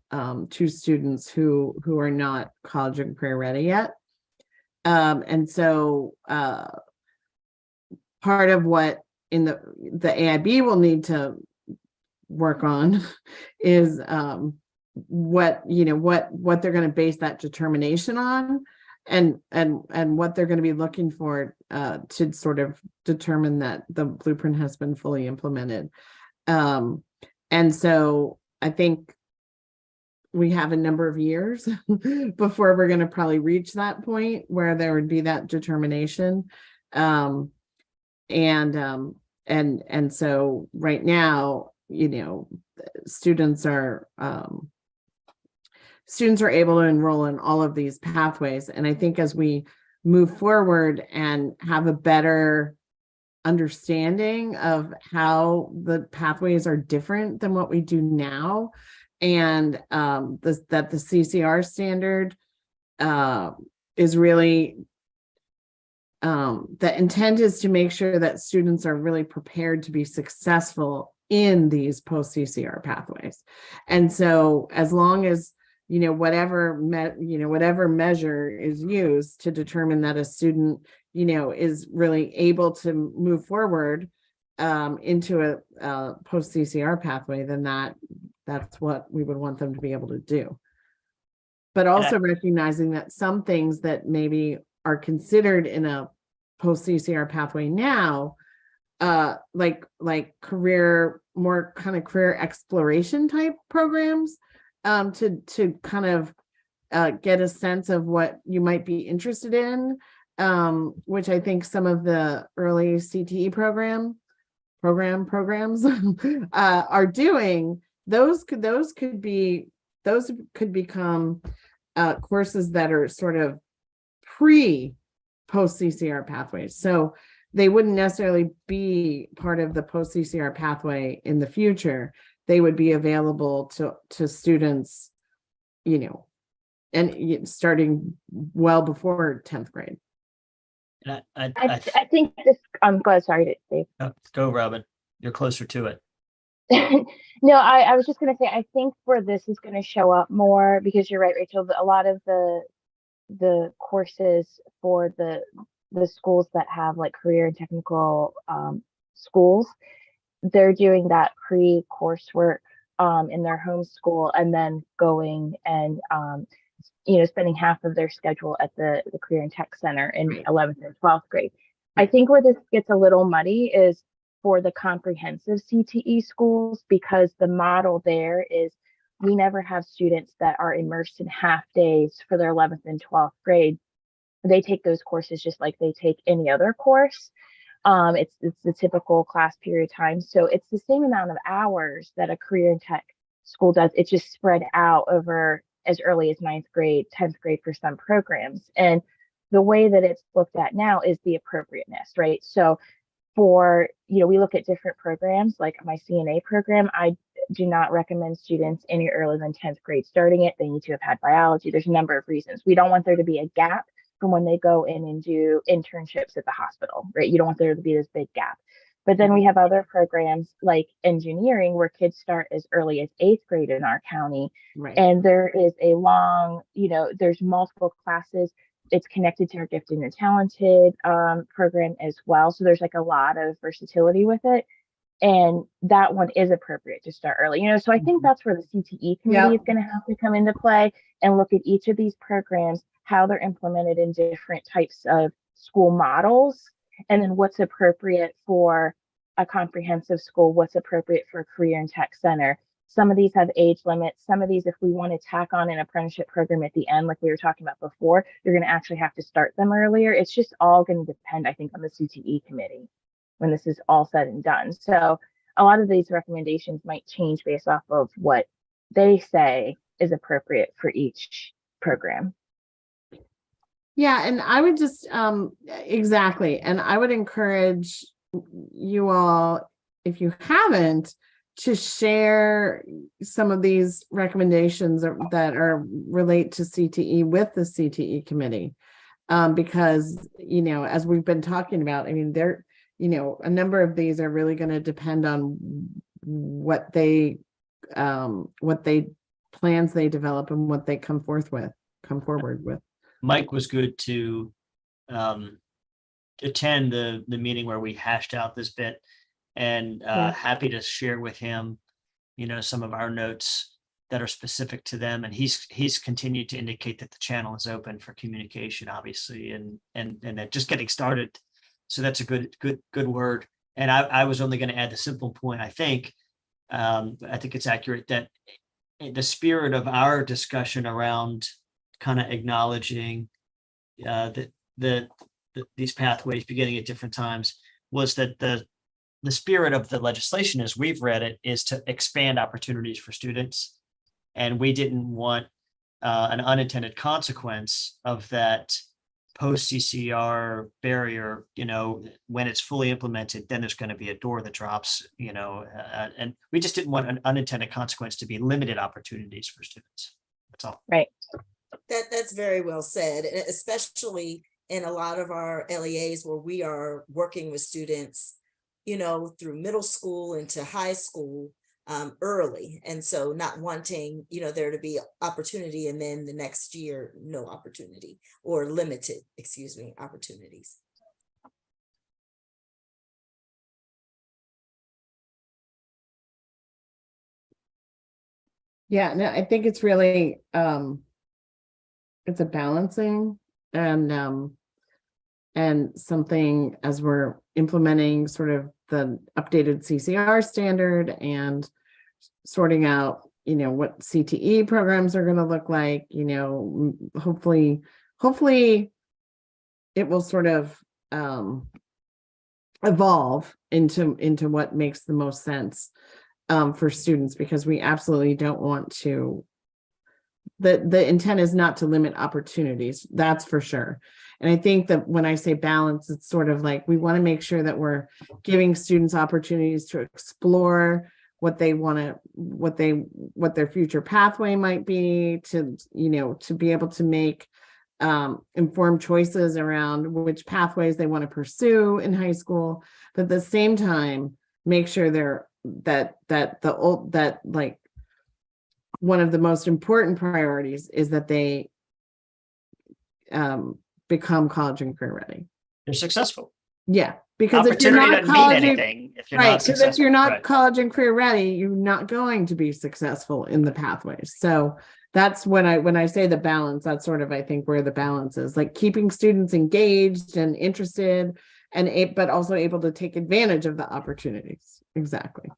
to students who are not college and career ready yet. And so part of what in the AIB will need to work on is what they're going to base that determination on, and what they're going to be looking for to sort of determine that the Blueprint has been fully implemented. And so I think we have a number of years before we're going to probably reach that point where there would be that determination. And so right now, you know, students are able to enroll in all of these pathways. And I think as we move forward and have a better understanding of how the pathways are different than what we do now, and that the CCR standard is really, the intent is to make sure that students are really prepared to be successful in these post CCR pathways. And so as long as, you know, whatever measure is used to determine that a student, you know, is really able to move forward into a post CCR pathway, then that's what we would want them to be able to do. But also recognizing that some things that maybe are considered in a post CCR pathway now, like more kind of career exploration type programs, to kind of get a sense of what you might be interested in, which I think some of the early CTE programs are doing. Those could become courses that are sort of post CCR pathways. So they wouldn't necessarily be part of the post CCR pathway in the future. They would be available to students, you know, and starting well before 10th grade. And I think this, I'm glad, sorry, Dave. go, Robin. You're closer to it. No, I was just going to say, I think where this is going to show up more, because you're right, Rachel, a lot of the courses for the schools that have like career and technical schools, they're doing that pre-coursework in their home school, and then going and you know, spending half of their schedule at the career and tech center in 11th and 12th grade. I think where this gets a little muddy is for the comprehensive CTE schools, because the model there is we never have students that are immersed in half days for their 11th and 12th grade. They take those courses just like they take any other course. It's the typical class period time. So it's the same amount of hours that a career and tech school does. It's just spread out over as early as 9th grade, 10th grade for some programs. And the way that it's looked at now is the appropriateness, right? So for, you know, we look at different programs, like my CNA program, I do not recommend students any earlier than 10th grade starting it. They need to have had biology. There's a number of reasons. We don't want there to be a gap from when they go in and do internships at the hospital, right? You don't want there to be this big gap. But then we have other programs like engineering where kids start as early as 8th grade in our county. Right. And there is a long, you know, there's multiple classes. It's connected to our gifted and talented program as well. So there's like a lot of versatility with it. And that one is appropriate to start early, you know, so I think that's where the CTE committee is going to have to come into play and look at each of these programs, how they're implemented in different types of school models, and then what's appropriate for a comprehensive school, what's appropriate for a career and tech center. Some of these have age limits. Some of these, if we want to tack on an apprenticeship program at the end, like we were talking about before, you're going to actually have to start them earlier. It's just all going to depend, I think, on the CTE committee when this is all said and done. So a lot of these recommendations might change based off of what they say is appropriate for each program. Yeah, and I would just exactly, and I would encourage you all, if you haven't, to share some of these recommendations that are relate to CTE with the CTE committee, because, you know, as we've been talking about, I mean, there, you know, a number of these are really going to depend on what plans they develop and what they come forward with. Mike was good to attend the meeting where we hashed out this bit, and happy to share with him, you know, some of our notes that are specific to them. And he's continued to indicate that the channel is open for communication, obviously, and that just getting started. So that's a good word. And I was only going to add the simple point. I think it's accurate that the spirit of our discussion around kind of acknowledging that these pathways beginning at different times was that the spirit of the legislation, as we've read it, is to expand opportunities for students. And we didn't want an unintended consequence of that post CCR barrier, when it's fully implemented, then there's going to be a door that drops, and we just didn't want an unintended consequence to be limited opportunities for students. That's all. Right. That's very well said, and especially in a lot of our LEAs where we are working with students, through middle school into high school early. And so not wanting, there to be opportunity and then the next year, no opportunity or limited, opportunities. Yeah, no, I think it's really it's a balancing and something as we're implementing sort of the updated CCR standard and sorting out, what CTE programs are going to look like, hopefully it will sort of evolve into what makes the most sense for students, because we absolutely don't want to, the intent is not to limit opportunities, that's for sure. And I think that when I say balance, it's sort of like we want to make sure that we're giving students opportunities to explore what they want to, what their future pathway might be, to be able to make informed choices around which pathways they want to pursue in high school, but at the same time make sure that one of the most important priorities is that they become college and career ready. They're successful. Yeah, because if you're Opportunity not doesn't mean college, anything if you're right? not Because if successful. you're not Right. college and career ready, you're not going to be successful in the pathways. So that's when I say the balance, that's sort of, I think, where the balance is, like keeping students engaged and interested but also able to take advantage of the opportunities. Exactly.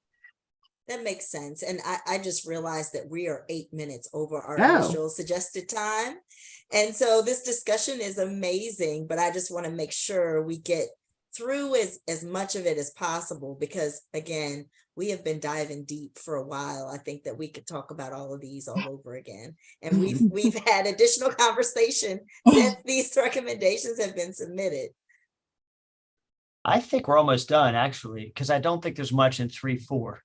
That makes sense. And I just realized that we are 8 minutes over our Oh. initial suggested time. And so this discussion is amazing, but I just want to make sure we get through as much of it as possible, because again, we have been diving deep for a while. I think that we could talk about all of these all over again. And we've had additional conversation since these recommendations have been submitted. I think we're almost done, actually, because I don't think there's much in 3-4.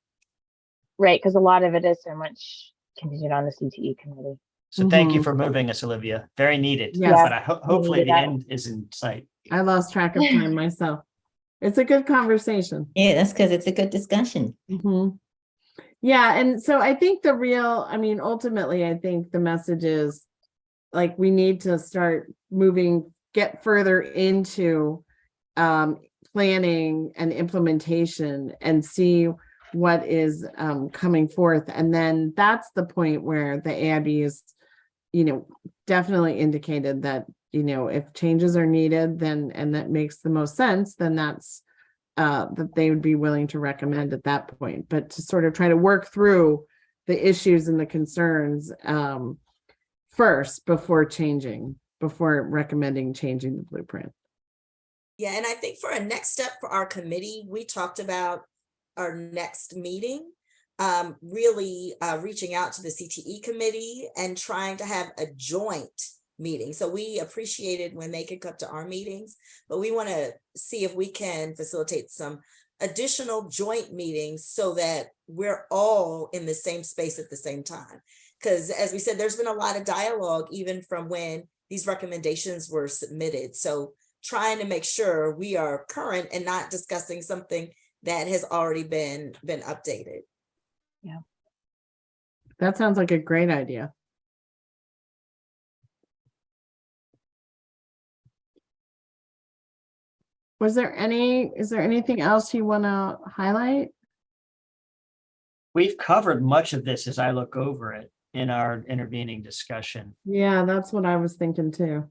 Right, because a lot of it is so much contingent on the CTE committee. So thank you Mhm. for moving us, Olivia. Very needed. Yes. But hopefully needed the that. end is in sight. I lost track of time myself. It's a good conversation. Yeah, that's because it's a good discussion. Mhm. Yeah, and so I think ultimately, I think the message is like we need to start get further into planning and implementation and see what is coming forth. And then that's the point where the AIB is, definitely indicated that, if changes are needed, then, and that makes the most sense, then that's that they would be willing to recommend at that point. But to sort of try to work through the issues and the concerns first before recommending changing the blueprint. Yeah, and I think for a next step for our committee, we talked about our next meeting, really reaching out to the CTE committee and trying to have a joint meeting. So we appreciated when they could come to our meetings, but we want to see if we can facilitate some additional joint meetings so that we're all in the same space at the same time. Because as we said, there's been a lot of dialogue even from when these recommendations were submitted. So trying to make sure we are current and not discussing something that has already been updated. Yeah. That sounds like a great idea. Is there anything else you want to highlight? We've covered much of this as I look over it in our intervening discussion. Yeah, that's what I was thinking too.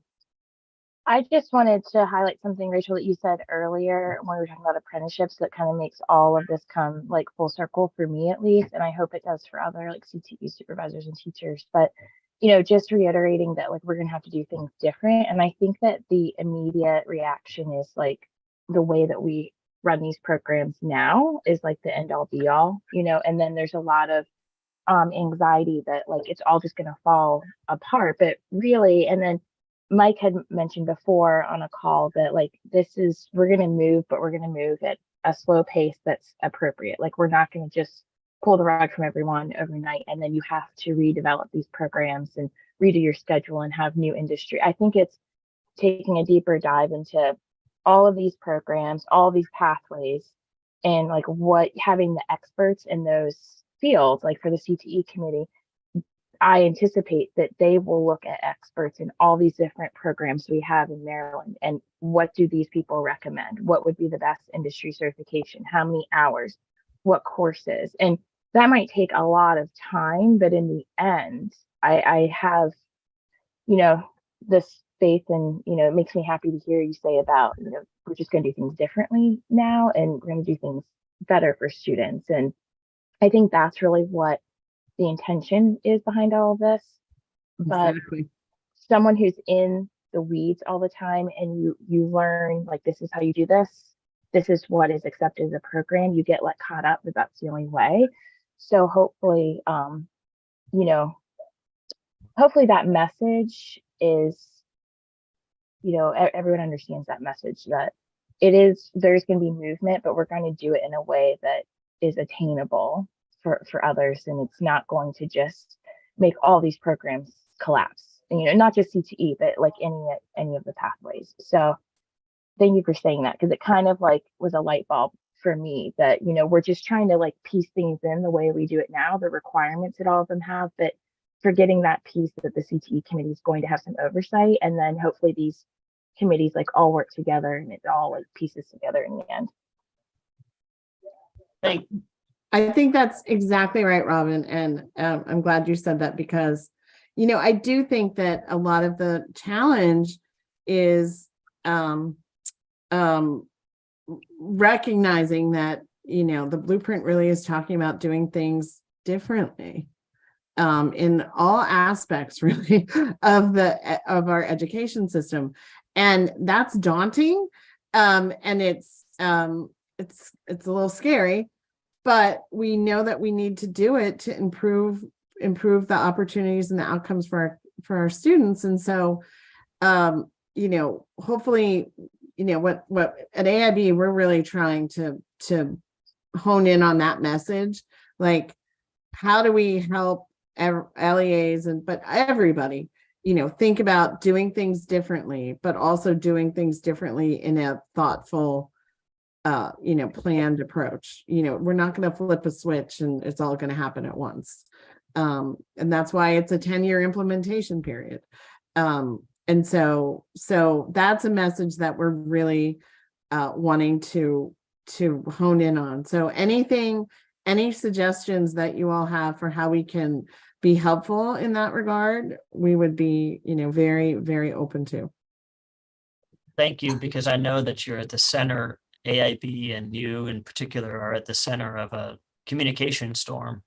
I just wanted to highlight something, Rachel, that you said earlier when we were talking about apprenticeships that kind of makes all of this come like full circle for me at least, and I hope it does for other like CTE supervisors and teachers. But just reiterating that like we're gonna have to do things different. And I think that the immediate reaction is like the way that we run these programs now is like the end all be all, and then there's a lot of anxiety that like it's all just gonna fall apart. But really, and then Mike had mentioned before on a call that like we're going to move, but we're going to move at a slow pace that's appropriate. Like we're not going to just pull the rug from everyone overnight and then you have to redevelop these programs and redo your schedule and have new industry. I think it's taking a deeper dive into all of these programs, all these pathways, and like what having the experts in those fields, like for the CTE committee, I anticipate that they will look at experts in all these different programs we have in Maryland and what do these people recommend? What would be the best industry certification? How many hours? What courses? And that might take a lot of time, but in the end, I have, this faith and, it makes me happy to hear you say about, we're just going to do things differently now and we're going to do things better for students. And I think that's really what the intention is behind all of this. But Exactly. someone who's in the weeds all the time and you learn like this is how you do this is what is accepted as a program, you get like caught up that that's the only way. So hopefully hopefully that message is everyone understands that message, that there's going to be movement, but we're going to do it in a way that is attainable for others, and it's not going to just make all these programs collapse. And, not just CTE, but like any of the pathways. So thank you for saying that, because it kind of like was a light bulb for me that we're just trying to like piece things in the way we do it now, the requirements that all of them have, but forgetting that piece that the CTE committee is going to have some oversight, and then hopefully these committees like all work together and it all like pieces together in the end. I think that's exactly right, Robin. And I'm glad you said that because, I do think that a lot of the challenge is recognizing that, the blueprint really is talking about doing things differently in all aspects really of our education system. And that's daunting. And it's a little scary. But we know that we need to do it to improve the opportunities and the outcomes for our students. And so, hopefully, what at AIB, we're really trying to hone in on that message. Like, how do we help LEAs but everybody, think about doing things differently, but also doing things differently in a thoughtful, planned approach. We're not going to flip a switch and it's all going to happen at once. And that's why it's a 10-year implementation period. And so that's a message that we're really wanting to hone in on. So any suggestions that you all have for how we can be helpful in that regard, we would be, very, very open to. Thank you, because I know that you're at the center, AIB and you in particular are at the center of a communication storm.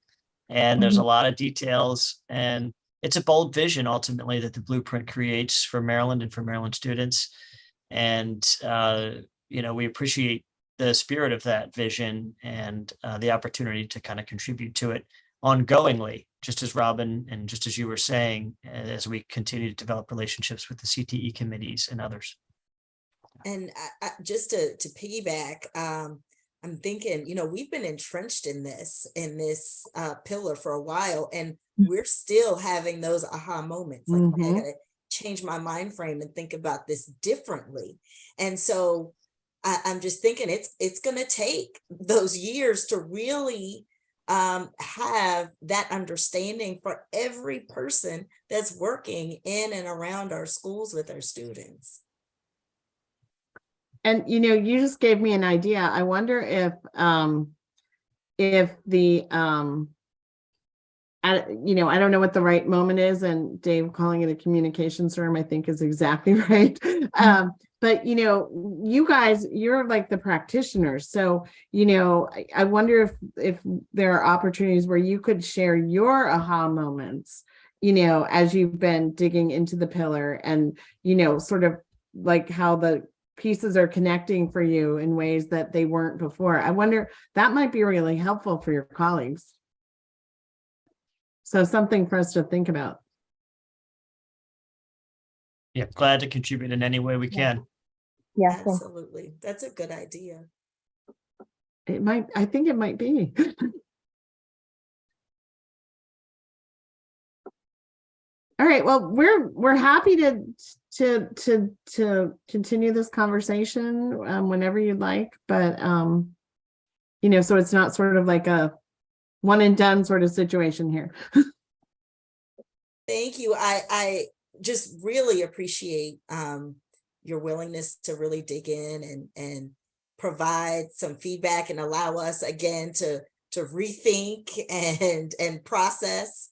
And there's a lot of details, and it's a bold vision ultimately that the blueprint creates for Maryland and for Maryland students. And, we appreciate the spirit of that vision and the opportunity to kind of contribute to it ongoingly, just as Robin and just as you were saying, as we continue to develop relationships with the CTE committees and others. And just to piggyback, I'm thinking, we've been entrenched in this pillar for a while, and we're still having those aha moments. Like, okay, I gotta change my mind frame and think about this differently. And so I'm just thinking it's gonna take those years to really have that understanding for every person that's working in and around our schools with our students. And, you just gave me an idea. I wonder if the you know, I don't know what the right moment is, and Dave calling it a communications firm, I think is exactly right. But you know, you guys, you're like the practitioners. So, you know, I wonder if there are opportunities where you could share your aha moments, you know, as you've been digging into the pillar, and, you know, sort of like how the pieces are connecting for you in ways that they weren't before. I wonder, that might be really helpful for your colleagues. So something for us to think about. Yeah, glad to contribute in any way we can. Yeah, thanks. Absolutely. That's a good idea. It might, I think it might be. All right, well, we're happy to continue this conversation whenever you'd like, but you know, so it's not sort of like a one and done sort of situation here. Thank you. I just really appreciate your willingness to really dig in and provide some feedback and allow us again to rethink and process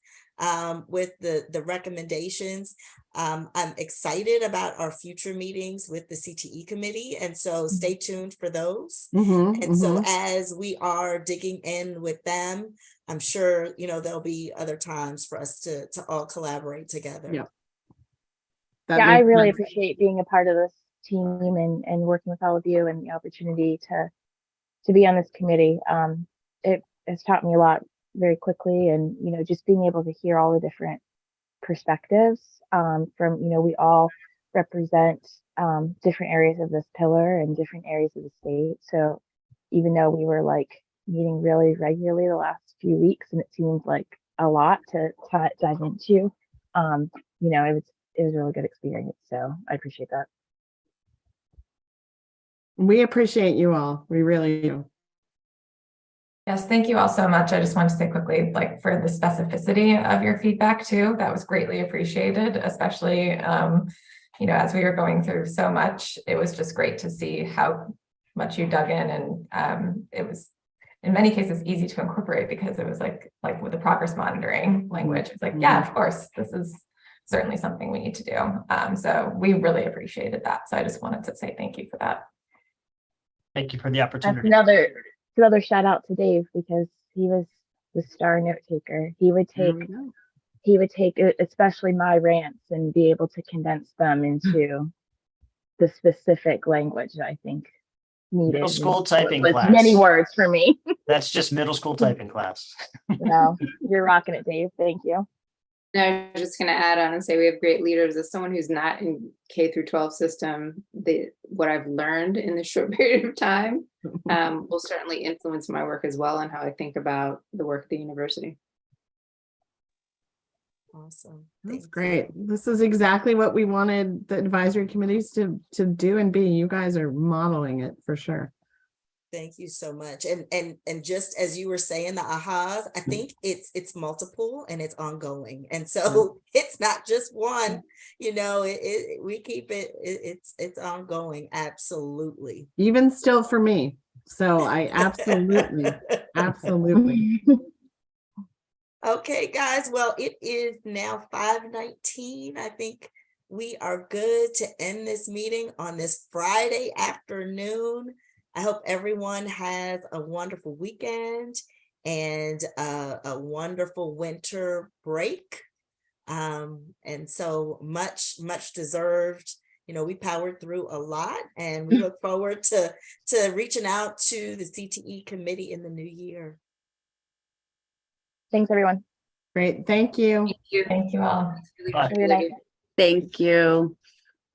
with the recommendations. I'm excited about our future meetings with the CTE committee, and so stay tuned for those. And so as we are digging in with them, I'm sure, you know, there'll be other times for us to all collaborate together. Yeah. Yeah, I really appreciate being a part of this team and working with all of you, and the opportunity to be on this committee. It has taught me a lot very quickly, and, you know, just being able to hear all the different perspectives from, you know, we all represent different areas of this pillar and different areas of the state. So even though we were like meeting really regularly the last few weeks, and it seems like a lot to dive into, you know, it was a really good experience. So I appreciate that. We appreciate you all. We really do. Yes, thank you all so much. I just want to say quickly, like, for the specificity of your feedback too, that was greatly appreciated, especially, you know, as we were going through so much. It was just great to see how much you dug in, and it was in many cases easy to incorporate, because it was like with the progress monitoring language, it's like, yeah, of course, this is certainly something we need to do. So we really appreciated that. So I just wanted to say thank you for that. Thank you for the That's opportunity. another shout out to Dave, because he was the star note taker. He would take especially my rants and be able to condense them into the specific language that I think needed. Middle school typing with class. many words for me. That's just middle school typing class. No, you're rocking it, Dave. Thank you. No, I'm just going to add on and say we have great leaders. As someone who's not in K through 12 system, what I've learned in this short period of time will certainly influence my work as well, and how I think about the work at the university. Awesome. That's great. This is exactly what we wanted the advisory committees to do and be. You guys are modeling it for sure. Thank you so much. And just as you were saying, the ahas, I think it's multiple and it's ongoing. And so it's not just one, you know, we keep it's ongoing. Absolutely. Even still for me. So I absolutely. Okay, guys. Well, it is now 5:19. I think we are good to end this meeting on this Friday afternoon. I hope everyone has a wonderful weekend and a wonderful winter break. And so much deserved. You know, we powered through a lot, and we look forward to reaching out to the CTE committee in the new year. Thanks, everyone. Great. Thank you. Thank you all. Really Bye. appreciate it. Thank you.